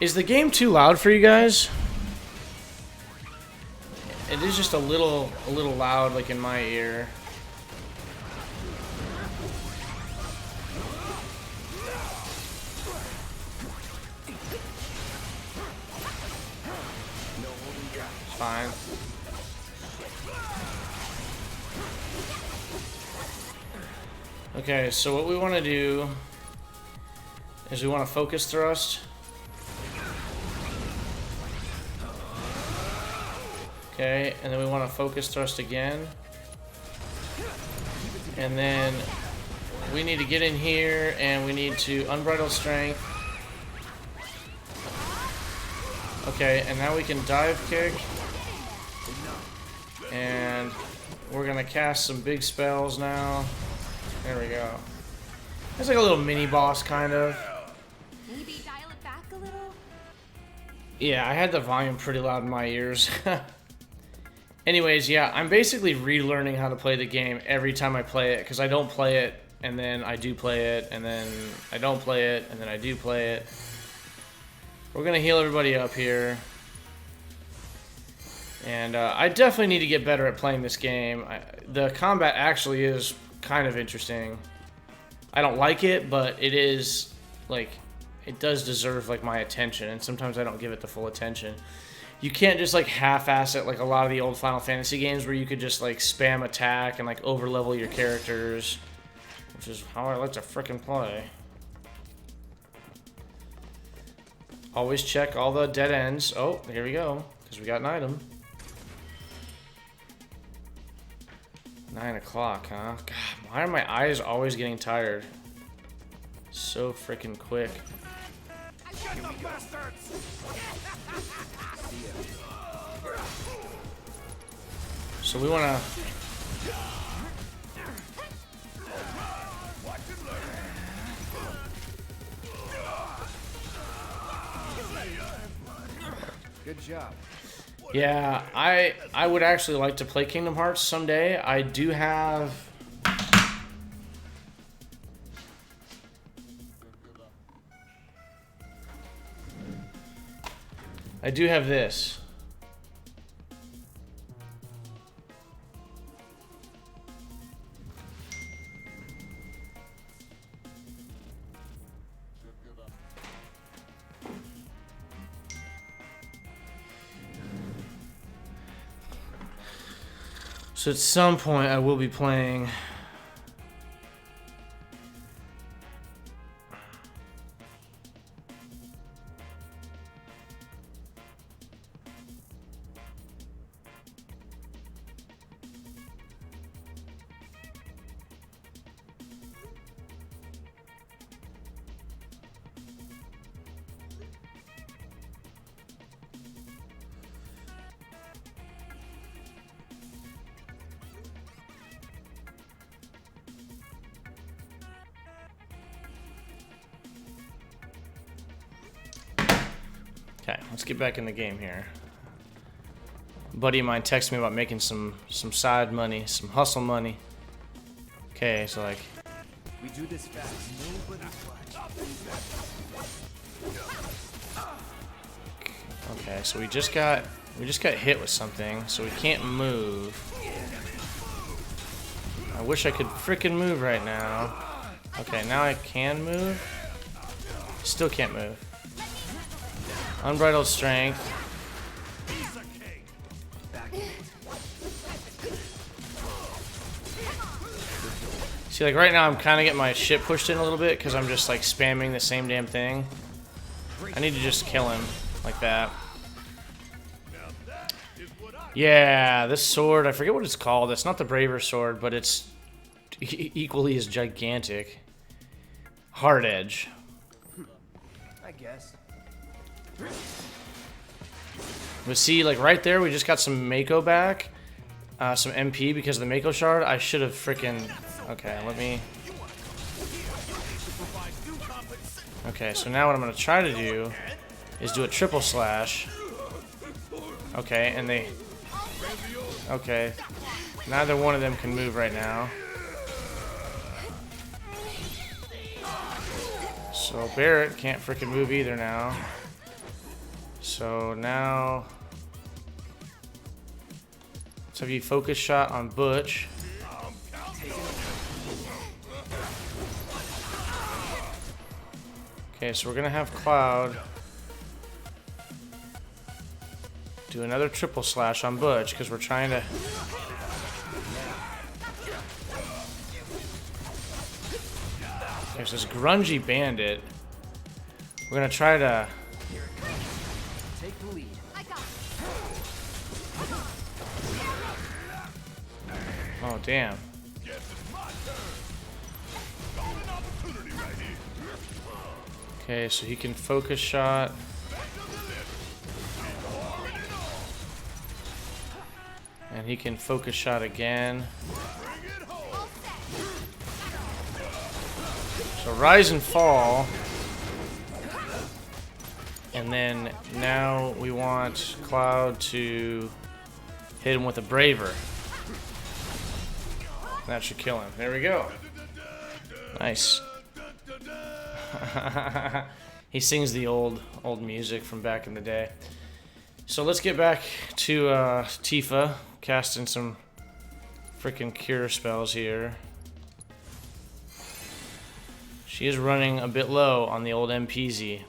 [SPEAKER 1] Is the game too loud for you guys? It is just a little loud, like in my ear. Fine. Okay, so what we want to do is we want to focus thrust. Okay, and then we want to focus thrust again. And then we need to get in here and we need to Unbridled Strength. Okay, and now we can dive kick. And we're gonna cast some big spells now. There we go. It's like a little mini boss, kind of.
[SPEAKER 11] Maybe dial it back a little?
[SPEAKER 1] Yeah, I had the volume pretty loud in my ears. Anyways, yeah, I'm basically relearning how to play the game every time I play it, because I don't play it, and then I do play it, and then I don't play it, and then I do play it. We're gonna heal everybody up here. And I definitely need to get better at playing this game. The combat actually is kind of interesting. I don't like it, but it is, like, it does deserve, like, my attention, and sometimes I don't give it the full attention. You can't just, like, half-ass it like a lot of the old Final Fantasy games where you could just, like, spam attack and, like, over-level your characters, which is how I like to frickin' play. Always check all the dead ends. Oh, here we go, because we got an item. 9 o'clock, huh? God, why are my eyes always getting tired? So freaking quick. So we wanna...
[SPEAKER 4] Good job.
[SPEAKER 1] Yeah, I would actually like to play Kingdom Hearts someday. I do have... this. So at some point I will be playing Okay, let's get back in the game here. A buddy of mine texted me about making some side money, some hustle money. Okay, so like
[SPEAKER 4] We do this fast. Nobody's watching.
[SPEAKER 1] okay, so we just got hit with something, so we can't move. I wish I could frickin' move right now. Okay, now I can move. Still can't move. Unbridled strength. See, like right now I'm kind of getting my shit pushed in a little bit because I'm just like spamming the same damn thing. I need to just kill him like that. Yeah, this sword, I forget what it's called. It's not the Braver sword, but it's equally as gigantic. Hard edge.
[SPEAKER 4] I guess.
[SPEAKER 1] But see, like right there, we just got some Mako back. Some MP because of the Mako shard. I should have freaking... Okay, let me... Okay, so now what I'm going to try to do is do a triple slash. Okay, and they... Okay. Neither one of them can move right now. So Barrett can't freaking move either now. So now... Let's have you focus shot on Butch. Okay, so we're gonna have Cloud do another triple slash on Butch because we're trying to. There's this grungy bandit. We're gonna try to.
[SPEAKER 4] Take the lead.
[SPEAKER 1] Oh damn. Okay, so he can focus shot. And he can focus shot again. So rise and fall. And then now we want Cloud to hit him with a Braver. That should kill him. There we go. Nice. He sings the old music from back in the day. So let's get back to Tifa casting some freaking cure spells here. She is running a bit low on the old MPZ.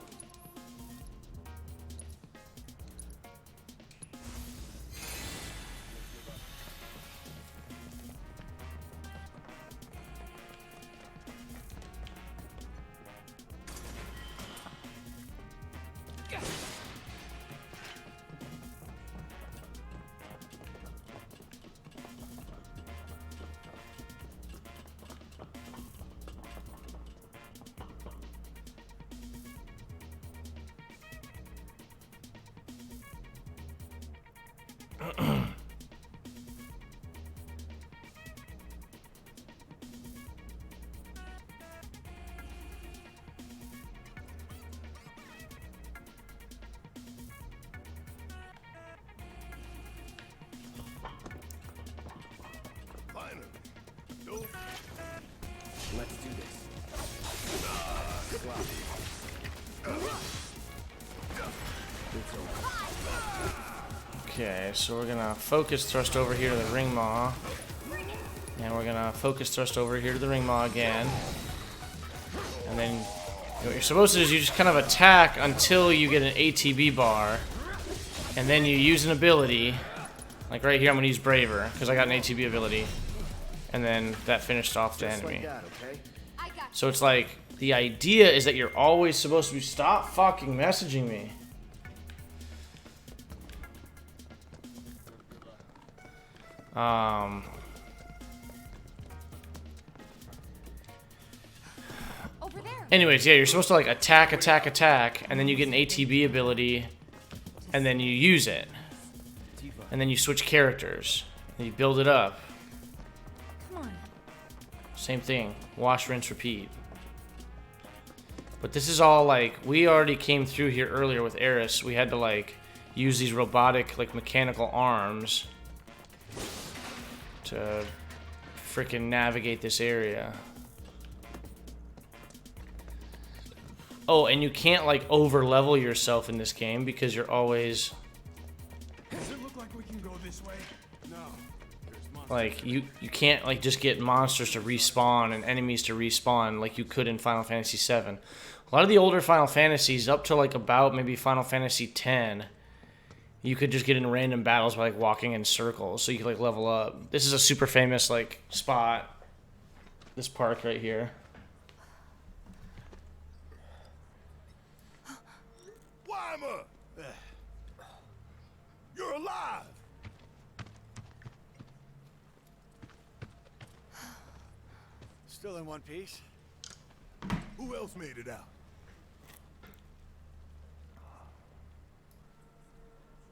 [SPEAKER 4] Let's do this.
[SPEAKER 1] Okay, so we're gonna focus thrust over here to the Ring Maw. And we're gonna focus thrust over here to the Ring Maw again. And then what you're supposed to do is you just kind of attack until you get an ATB bar. And then you use an ability Like right here, I'm gonna use Braver because I got an ATB ability, and then that finished off the enemy. So it's like the idea is that you're always supposed to be stop fucking messaging me.
[SPEAKER 11] Over there.
[SPEAKER 1] Anyways, yeah, you're supposed to like attack, attack, attack, and then you get an ATB ability, and then you use it, and then you switch characters, and you build it up.
[SPEAKER 11] Come on.
[SPEAKER 1] Same thing. Wash, rinse, repeat. But this is all like we already came through here earlier with Eris. We had to like use these robotic, like mechanical arms to freaking navigate this area. Oh, and you can't like over level yourself in this game because you're always
[SPEAKER 2] Does it look like we can go this way? No.
[SPEAKER 1] like you can't like just get monsters to respawn and enemies to respawn like you could in Final Fantasy VII. A lot of the older Final Fantasies up to like about maybe Final Fantasy X, you could just get in random battles by like walking in circles, so you could like level up. This is a super famous like spot. This park right here.
[SPEAKER 2] Weimer! You're alive!
[SPEAKER 6] Still in one piece?
[SPEAKER 2] Who else made it out?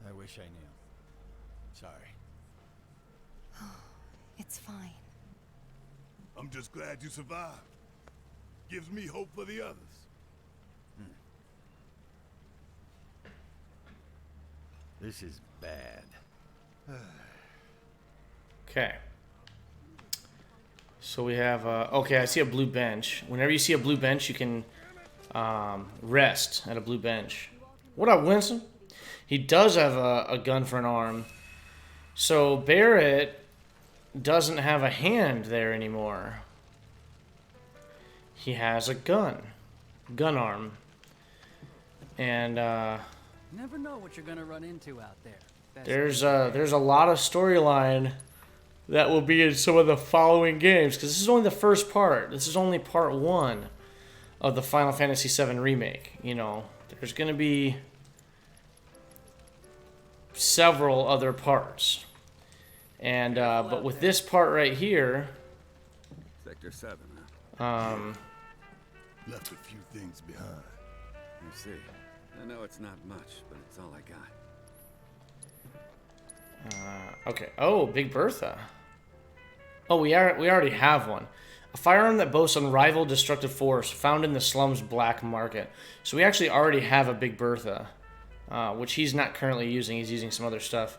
[SPEAKER 6] I wish I knew. Sorry.
[SPEAKER 3] It's fine.
[SPEAKER 2] I'm just glad you survived. Gives me hope for the others.
[SPEAKER 6] This is bad.
[SPEAKER 1] Okay. So we have, okay, I see a blue bench. Whenever you see a blue bench, you can rest at a blue bench. What up, Winston? He does have a gun for an arm. So Barrett doesn't have a hand there anymore. He has a gun. Gun arm. And,
[SPEAKER 12] Never know what you're gonna run into out there.
[SPEAKER 1] there's a lot of storyline that will be in some of the following games, because this is only the first part. This is only part 1 of the Final Fantasy VII Remake. You know, there's going to be several other parts. And, but with this part right here...
[SPEAKER 13] Sector 7,
[SPEAKER 2] Left a few things behind.
[SPEAKER 13] You see. I know it's not much, but it's all I got.
[SPEAKER 1] Okay. Oh, Big Bertha. Oh, we already have one. A firearm that boasts unrivaled destructive force, found in the slums black market. So we actually already have a Big Bertha, which he's not currently using. He's using some other stuff.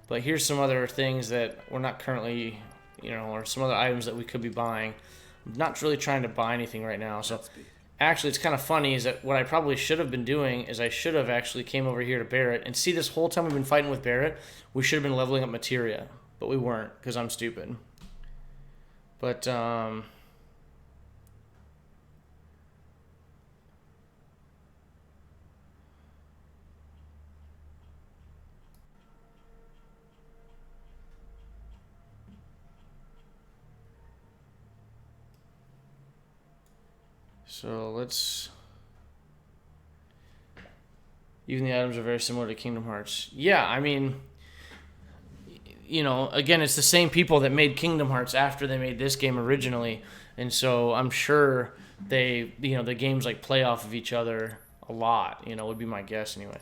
[SPEAKER 1] But here's some other things that we're not currently, you know, or some other items that we could be buying. I'm not really trying to buy anything right now. So actually, it's kind of funny is that what I probably should have been doing is I should have actually came over here to Barrett. And see, this whole time we've been fighting with Barrett, we should have been leveling up materia. But we weren't, because I'm stupid. But, so let's... Even the items are very similar to Kingdom Hearts. Yeah, I mean, you know, again, it's the same people that made Kingdom Hearts after they made this game originally. And so I'm sure they, you know, the games like play off of each other a lot, you know, would be my guess anyway.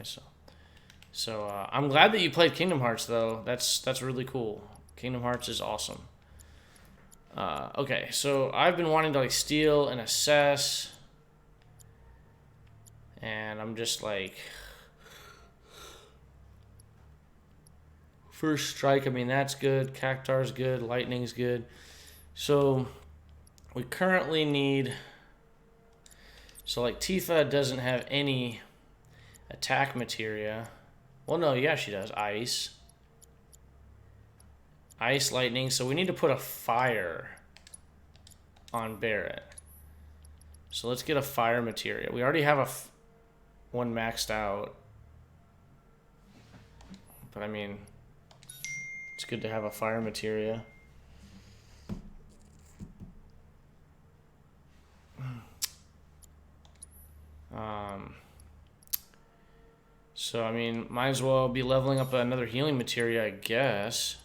[SPEAKER 1] So I'm glad that you played Kingdom Hearts, though. That's really cool. Kingdom Hearts is awesome. Okay, so I've been wanting to like steal and assess, and I'm just like, first strike, I mean, that's good. Cactar's good. Lightning's good. So we currently need, so like Tifa doesn't have any attack materia. Well, no, yeah, she does. Ice, lightning. So we need to put a fire on Barrett. So let's get a fire materia. We already have one maxed out. But I mean, It's good to have a fire materia. So, I mean, might as well be leveling up another healing materia, I guess.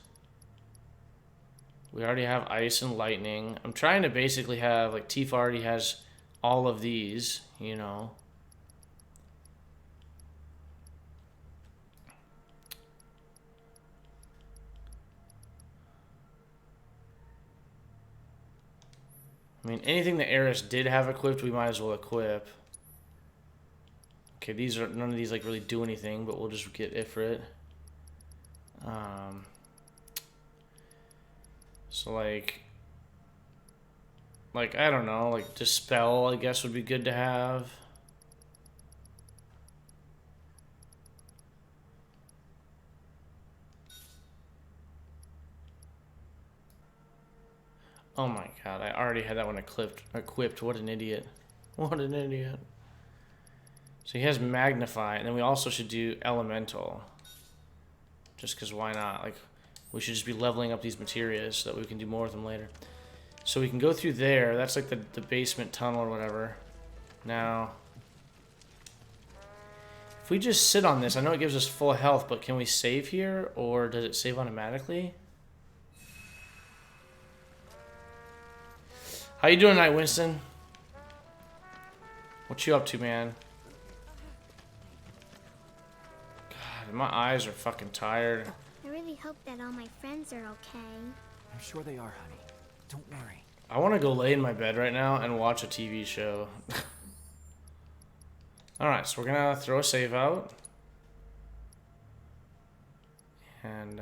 [SPEAKER 1] We already have ice and lightning. I'm trying to basically have, like, Tifa already has all of these, you know. I mean, anything that Eris did have equipped, we might as well equip. Okay, these are none of these like really do anything, but we'll just get Ifrit. So like I don't know, like Dispel I guess would be good to have. Oh my god, I already had that one equipped. What an idiot. What an idiot. So he has Magnify, and then we also should do Elemental. Just because why not? Like, we should just be leveling up these materials so that we can do more with them later. So we can go through there. That's like the basement tunnel or whatever. Now, if we just sit on this, I know it gives us full health, but can we save here? Or does it save automatically? How you doing tonight, Winston? What you up to, man? God, my eyes are fucking tired.
[SPEAKER 9] I really hope that all my friends are okay.
[SPEAKER 10] I'm sure they are, honey. Don't worry.
[SPEAKER 1] I want to go lay in my bed right now and watch a TV show. Alright, so we're gonna throw a save out. And,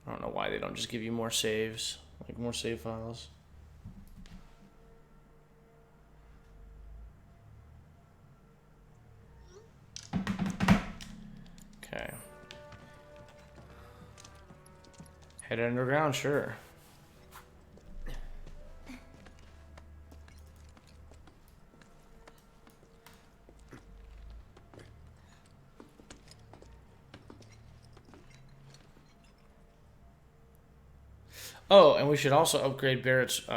[SPEAKER 1] I don't know why they don't just give you more saves, like more save files. Okay. Head underground, sure. Oh, and we should also upgrade Barrett's,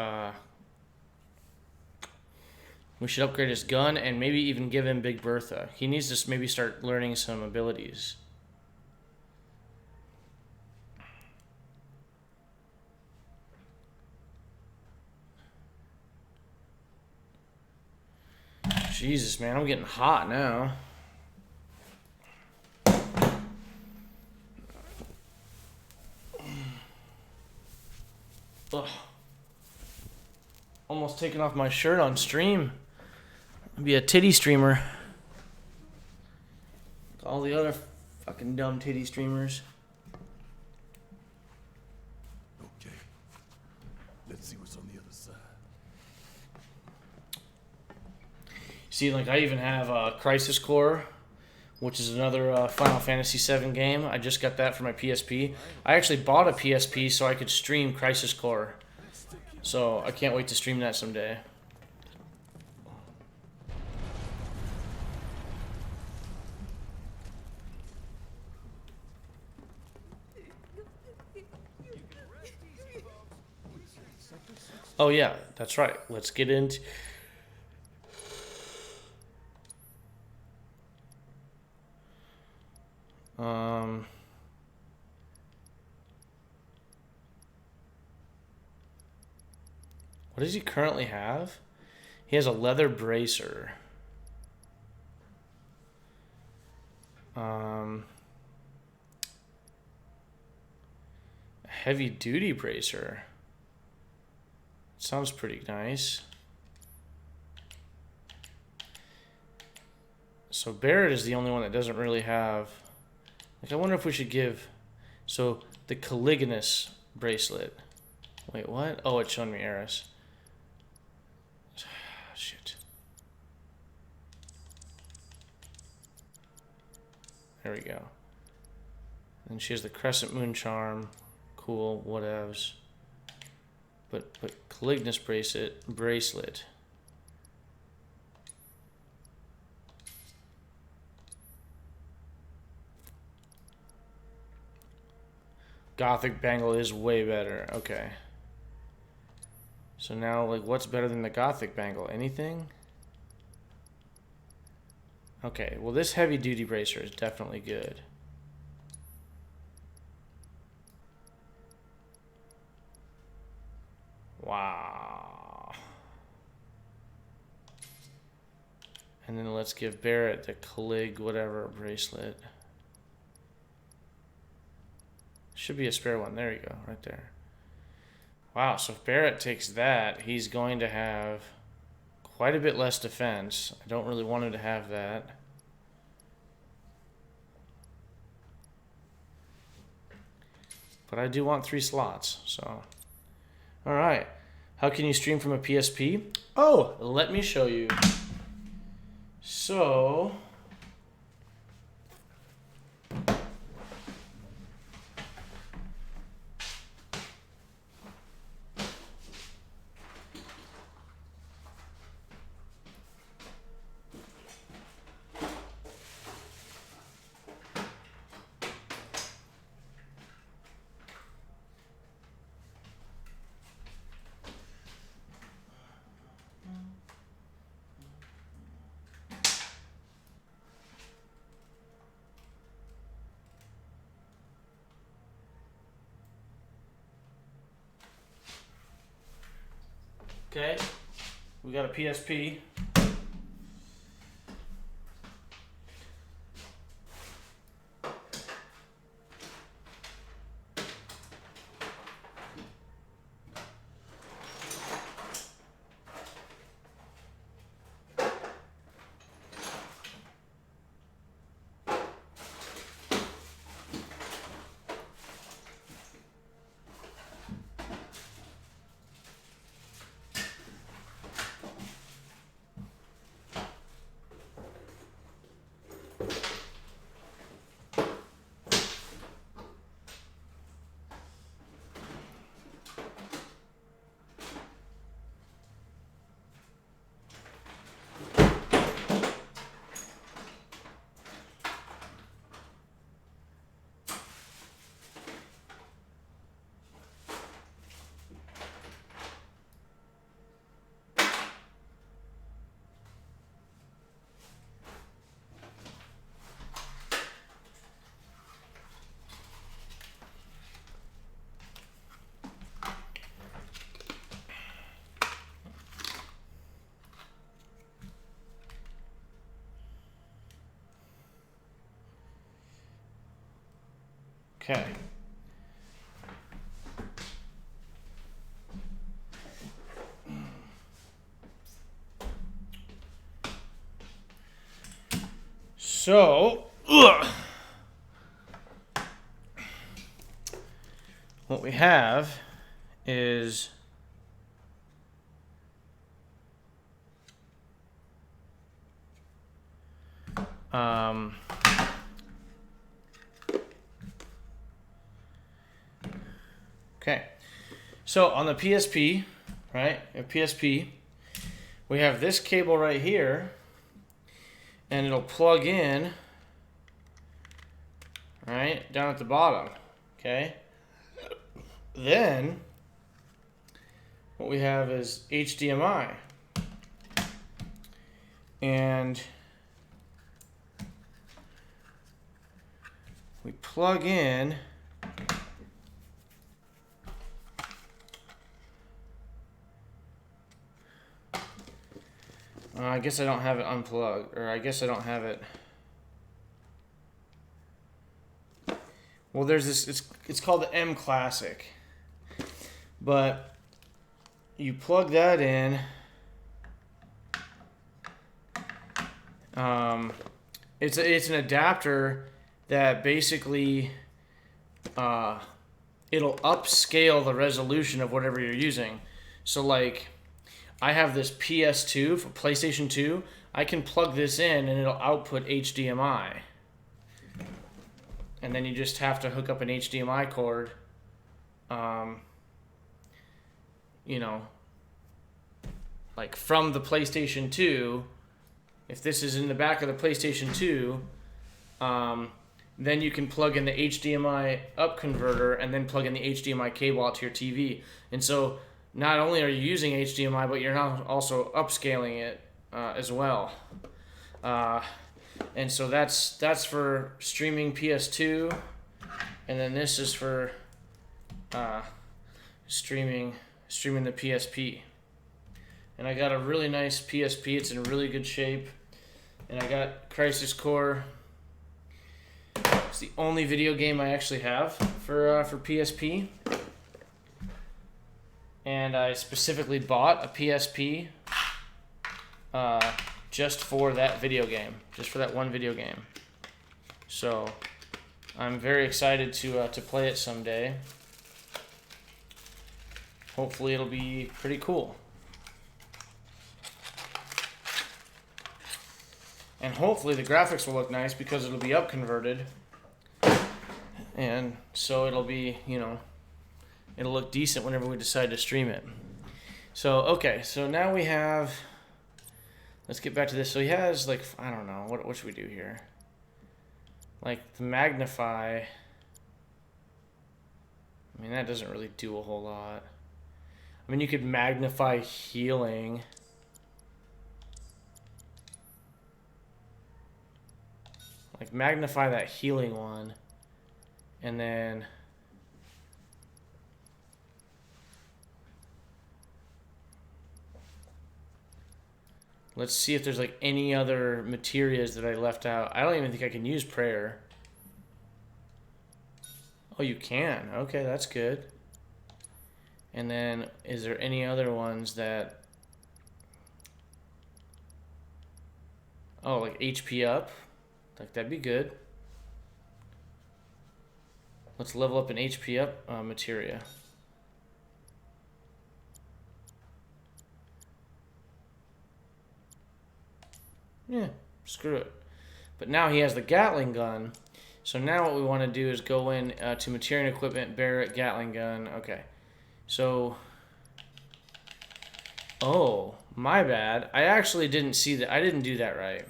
[SPEAKER 1] we should upgrade his gun and maybe even give him Big Bertha. He needs to maybe start learning some abilities. Jesus, man, I'm getting hot now. Ugh. Almost taking off my shirt on stream. I'll be a titty streamer. Like all the other fucking dumb titty streamers.
[SPEAKER 2] Okay. Let's see what's on the other side.
[SPEAKER 1] See, like I even have Crisis Core, which is another Final Fantasy VII game. I just got that for my PSP. I actually bought a PSP so I could stream Crisis Core. So I can't wait to stream that someday. Oh yeah, that's right. Let's get into... What does he currently have? He has a leather bracer. A heavy duty bracer. Sounds pretty nice. So Barrett is the only one that doesn't really have... Like, I wonder if we should give... So, the Caligulus bracelet. Wait, what? Oh, it's showing me Eris. Shit. There we go. And she has the Crescent Moon Charm. Cool, whatevs. But Caligulus bracelet. Gothic bangle is way better. Okay. So now, like, what's better than the Gothic bangle? Anything? Okay, well, this heavy-duty bracer is definitely good. Wow. And then let's give Barrett the Calig whatever bracelet. Should be a spare one. There you go, right there. Wow, so if Barrett takes that, he's going to have quite a bit less defense. I don't really want him to have that. But I do want 3 slots, so. All right. How can you stream from a PSP? Oh, let me show you. So. Okay, we got a PSP. Okay. So, what we have is okay. So on the PSP, right? A PSP, we have this cable right here, and it'll plug in, right, down at the bottom. Okay. Then what we have is HDMI. And we plug in I guess I don't have it unplugged, or I guess I don't have it. Well, there's this, it's called the M Classic. But you plug that in. It's an adapter that basically it'll upscale the resolution of whatever you're using. So like, I have this PS2 for PlayStation 2. I can plug this in and it'll output HDMI. And then you just have to hook up an HDMI cord, you know, like from the PlayStation 2. If this is in the back of the PlayStation 2, then you can plug in the HDMI up converter and then plug in the HDMI cable out to your TV. And so not only are you using HDMI, but you're now also upscaling it as well. And so that's for streaming PS2, and then this is for streaming the PSP. And I got a really nice PSP. It's in really good shape. And I got Crisis Core. It's the only video game I actually have for PSP. And I specifically bought a PSP just for that video game, just for that one video game. So I'm very excited to play it someday. Hopefully it'll be pretty cool. And hopefully the graphics will look nice because it'll be up converted. And so it'll be, you know, it'll look decent whenever we decide to stream it. So, okay, so now we have, let's get back to this. So he has, like, I don't know, what should we do here? Like, the magnify, I mean, that doesn't really do a whole lot. I mean, you could magnify healing. Like, magnify that healing one. And then let's see if there's like any other materials that I left out. I don't even think I can use prayer. Oh, you can. Okay, that's good. And then is there any other ones that... Oh, like HP up? Like, that'd be good. Let's level up an HP up materia. Yeah, screw it. But now he has the Gatling gun. So now what we want to do is go in to materia and equipment, Barrett, Gatling gun. Okay. So... Oh, my bad. I actually didn't see that. I didn't do that right.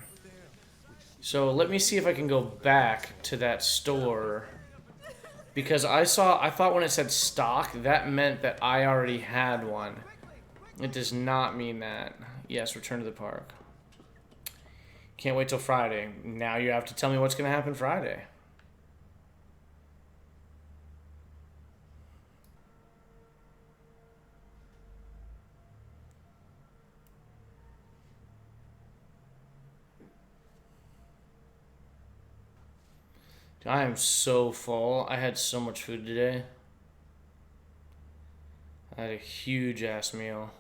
[SPEAKER 1] So let me see if I can go back to that store. Because I thought when it said stock, that meant that I already had one. It does not mean that. Yes, return to the park. Can't wait till Friday. Now you have to tell me what's going to happen Friday. I am so full. I had so much food today. I had a huge ass meal.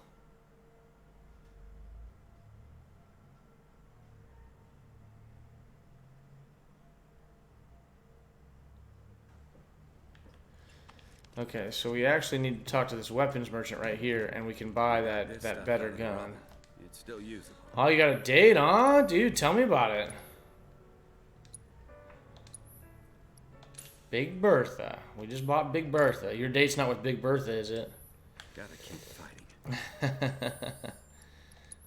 [SPEAKER 1] Okay, so we actually need to talk to this weapons merchant right here, and we can buy that better gun.
[SPEAKER 13] It's still usable.
[SPEAKER 1] Oh, you got a date, huh? Dude, tell me about it. Big Bertha. We just bought Big Bertha. Your date's not with Big Bertha, is it?
[SPEAKER 13] Gotta keep fighting.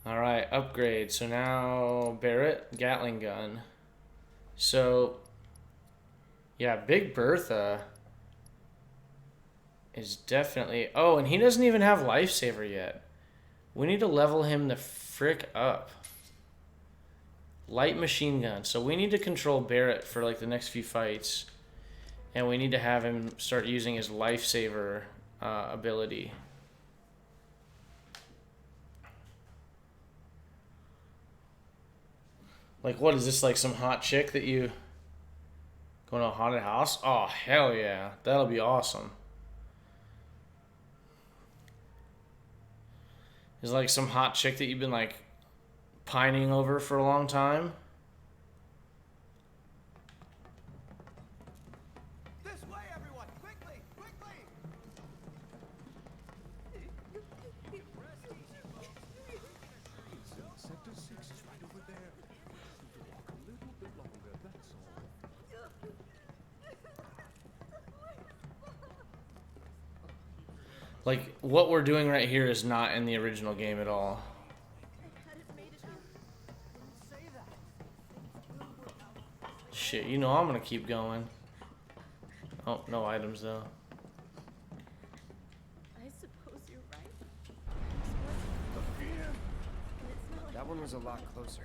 [SPEAKER 1] Alright, upgrade. So now Barrett, Gatling gun. So, yeah, Big Bertha is definitely... Oh, and he doesn't even have Lifesaver yet. We need to level him the frick up. Light machine gun. So we need to control Barrett for like the next few fights. And we need to have him start using his Lifesaver ability. Like, what is this, like some hot chick that you... Going to a haunted house? Oh, hell yeah. That'll be awesome. Is like some hot chick that you've been like pining over for a long time?
[SPEAKER 7] This way, everyone! Quickly! Quickly!
[SPEAKER 10] Sector 6 is right over there. You have to walk a little bit longer, that's all.
[SPEAKER 1] Like, what we're doing right here is not in the original game at all. shit, you know I'm gonna keep going. Oh, no items though.
[SPEAKER 11] I suppose you're right.
[SPEAKER 4] That one was a lot closer.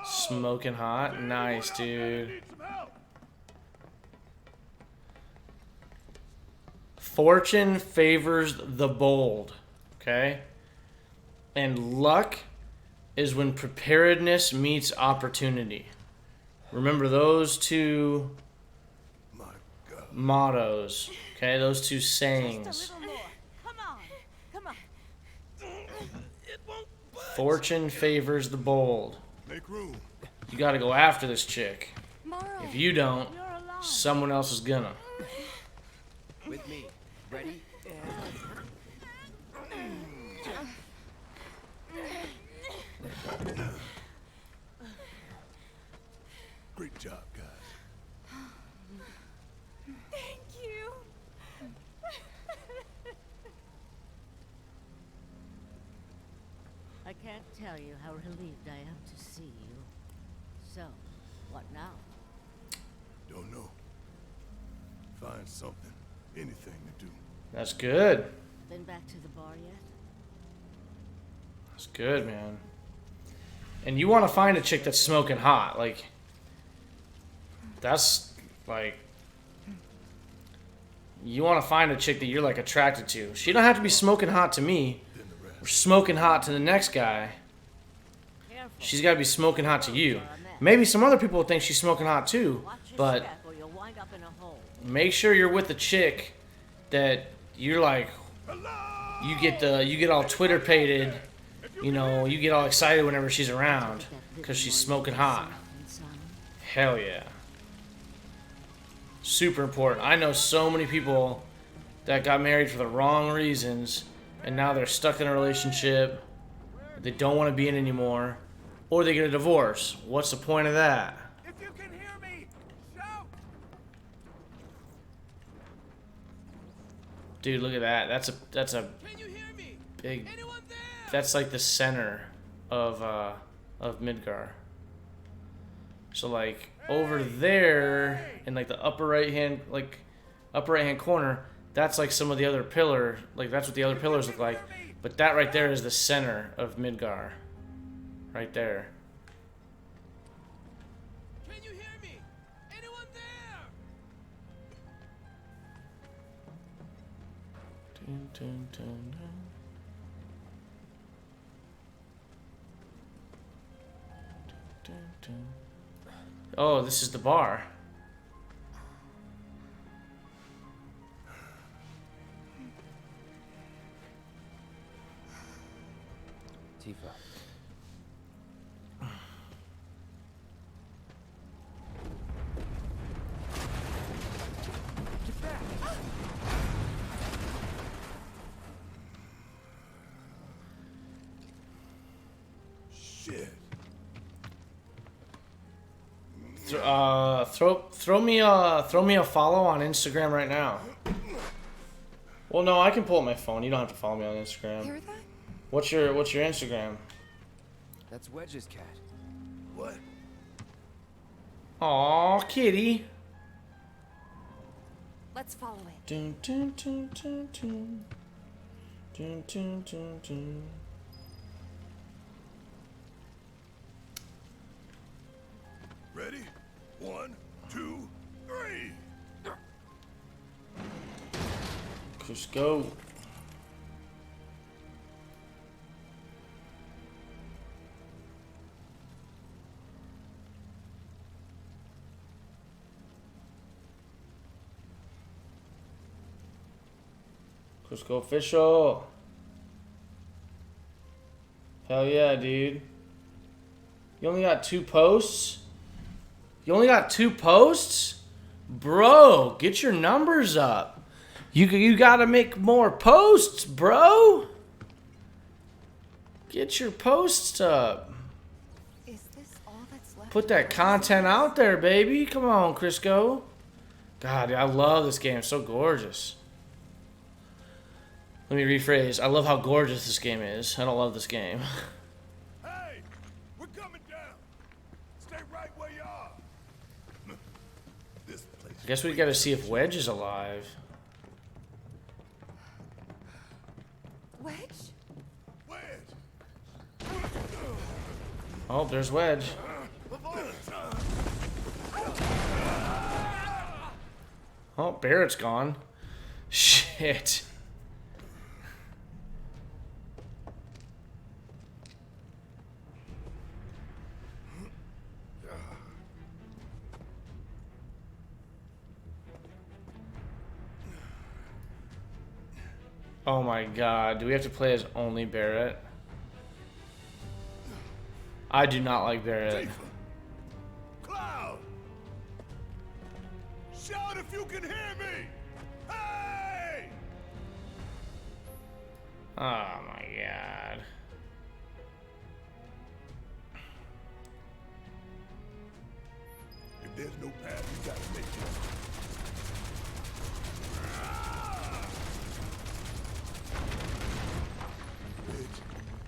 [SPEAKER 1] Smoking hot. Nice, dude. Fortune favors the bold. Okay? And luck is when preparedness meets opportunity. Remember those two mottos. Okay? Those two sayings.
[SPEAKER 11] Just a little more. Come on. Come on.
[SPEAKER 1] Fortune favors the bold.
[SPEAKER 2] Make room.
[SPEAKER 1] You gotta go after this chick.
[SPEAKER 3] Morrow.
[SPEAKER 1] If you don't, someone else is gonna.
[SPEAKER 4] With me. Ready?
[SPEAKER 2] Great job, guys.
[SPEAKER 11] Thank you.
[SPEAKER 14] I can't tell you how relieved I am to see you. So, what now?
[SPEAKER 2] Don't know. Find something. Anything to do.
[SPEAKER 1] That's good.
[SPEAKER 14] Been back to the bar yet?
[SPEAKER 1] That's good, man. And you want to find a chick that's smoking hot. Like, that's, like... You want to find a chick that you're, like, attracted to. She don't have to be smoking hot to me. Or smoking hot to the next guy. She's got to be smoking hot to you. Maybe some other people think she's smoking hot too, but make sure you're with a chick that you're like, you get all Twitter pated, you know, you get all excited whenever she's around because she's smoking hot. Hell yeah. Super important. I know so many people that got married for the wrong reasons and now they're stuck in a relationship they don't want to be in anymore, or they get a divorce. What's the point of that?
[SPEAKER 7] If you can hear me, shout!
[SPEAKER 1] Dude, look at that. That's a
[SPEAKER 7] Can you hear me?
[SPEAKER 1] big.
[SPEAKER 7] Anyone there?
[SPEAKER 1] That's like the center of Midgar. So like over there in like the upper right hand corner, that's like some of the other pillar. Like that's what the other pillars look like. But that right there is the center of Midgar. Right there.
[SPEAKER 7] Can you hear me? Anyone there?
[SPEAKER 1] Dun, dun, dun, dun. Dun, dun. Oh, this is the bar.
[SPEAKER 4] Tifa.
[SPEAKER 2] Shit.
[SPEAKER 1] Throw me a follow on Instagram right now. Well, no, I can pull up my phone. You don't have to follow me on Instagram.
[SPEAKER 3] Hear that?
[SPEAKER 1] What's your Instagram?
[SPEAKER 4] That's Wedge's cat.
[SPEAKER 2] What?
[SPEAKER 1] Aw, kitty.
[SPEAKER 3] Let's follow it.
[SPEAKER 1] Dun, dun, dun, dun, dun. Dun, dun, dun, dun.
[SPEAKER 2] Ready? 1, 2, 3.
[SPEAKER 1] Just go. Cusco official. Hell yeah, dude. You only got 2 posts? You only got 2 posts? Bro, get your numbers up. You gotta make more posts, bro. Get your posts up.
[SPEAKER 3] Is this all that's left?
[SPEAKER 1] Put that content out there, baby. Come on, Crisco. God, I love this game. It's so gorgeous. Let me rephrase. I love how gorgeous this game is. I don't love this game.
[SPEAKER 2] Hey!
[SPEAKER 1] I guess we gotta see if Wedge is alive.
[SPEAKER 3] Wedge?
[SPEAKER 1] Oh, there's Wedge. Oh, Barrett's gone. Shit. Oh my god, do we have to play as only Barrett? I do not like Barrett.
[SPEAKER 2] Cloud! Shout if you can hear me! Hey!
[SPEAKER 1] Oh my god.
[SPEAKER 2] If there's no path, you gotta make it.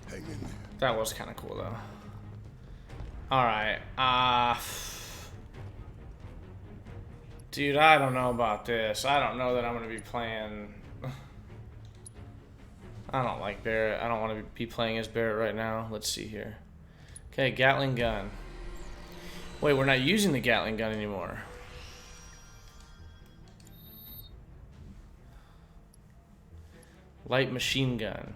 [SPEAKER 2] Hang in there.
[SPEAKER 1] That was kind of cool though. Alright, dude, I don't know about this. I don't know that I'm going to be playing... I don't like Barrett. I don't want to be playing as Barrett right now. Let's see here. Okay, Gatling gun. Wait, we're not using the Gatling gun anymore. Light machine gun.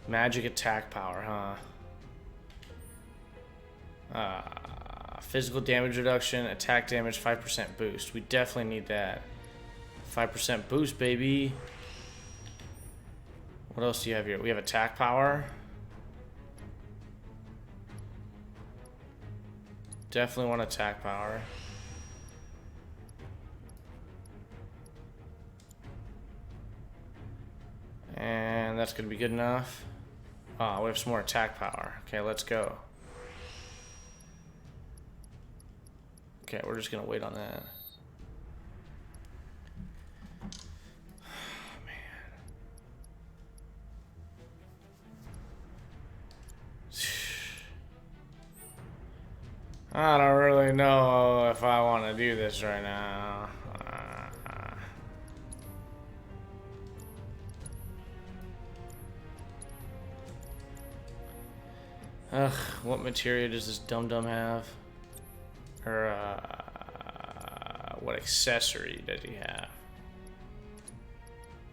[SPEAKER 1] Magic attack power, huh? Physical damage reduction, attack damage, 5% boost. We definitely need that. 5% boost, baby. What else do you have here? We have attack power. Definitely want attack power. And that's going to be good enough. Oh, we have some more attack power. Okay, let's go. Okay, we're just going to wait on that. Oh, man. I don't really know if I want to do this right now. Ugh, what materia does this dum-dum have? Or, what accessory does he have?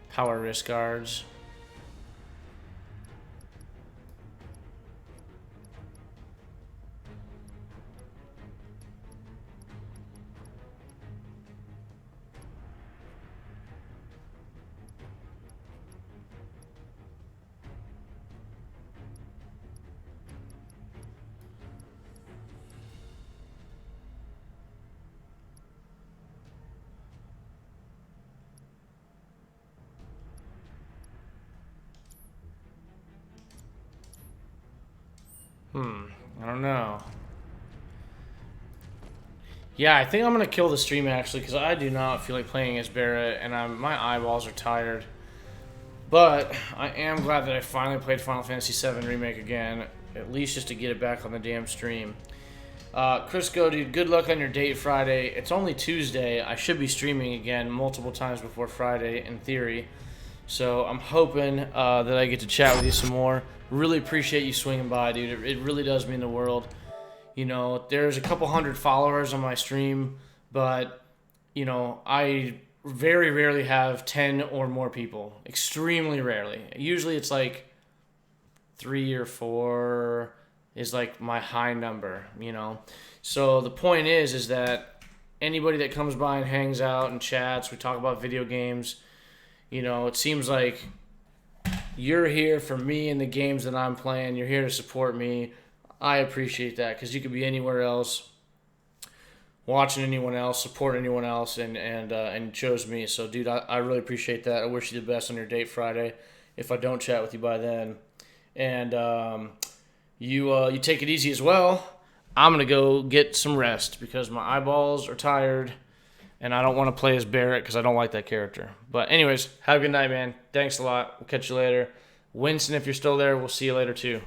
[SPEAKER 1] Power wrist guards. I don't know. Yeah, I think I'm gonna kill the stream actually, because I do not feel like playing as Barrett, and my eyeballs are tired. But I am glad that I finally played Final Fantasy VII Remake again, at least just to get it back on the damn stream. Crisco, dude, good luck on your date Friday. It's only Tuesday. I should be streaming again multiple times before Friday, in theory. So I'm hoping that I get to chat with you some more. Really appreciate you swinging by, dude. It really does mean the world. You know, there's a couple hundred followers on my stream, but, you know, I very rarely have 10 or more people. Extremely rarely. Usually it's like 3 or 4 is like my high number, you know. So the point is that anybody that comes by and hangs out and chats, we talk about video games, you know, it seems like you're here for me and the games that I'm playing. You're here to support me. I appreciate that, because you could be anywhere else, watching anyone else, support anyone else, and chose me. So, dude, I really appreciate that. I wish you the best on your date Friday, if I don't chat with you by then. And you take it easy as well. I'm going to go get some rest because my eyeballs are tired and I don't want to play as Barrett because I don't like that character. But anyways, have a good night, man. Thanks a lot. We'll catch you later. Winston, if you're still there, we'll see you later too.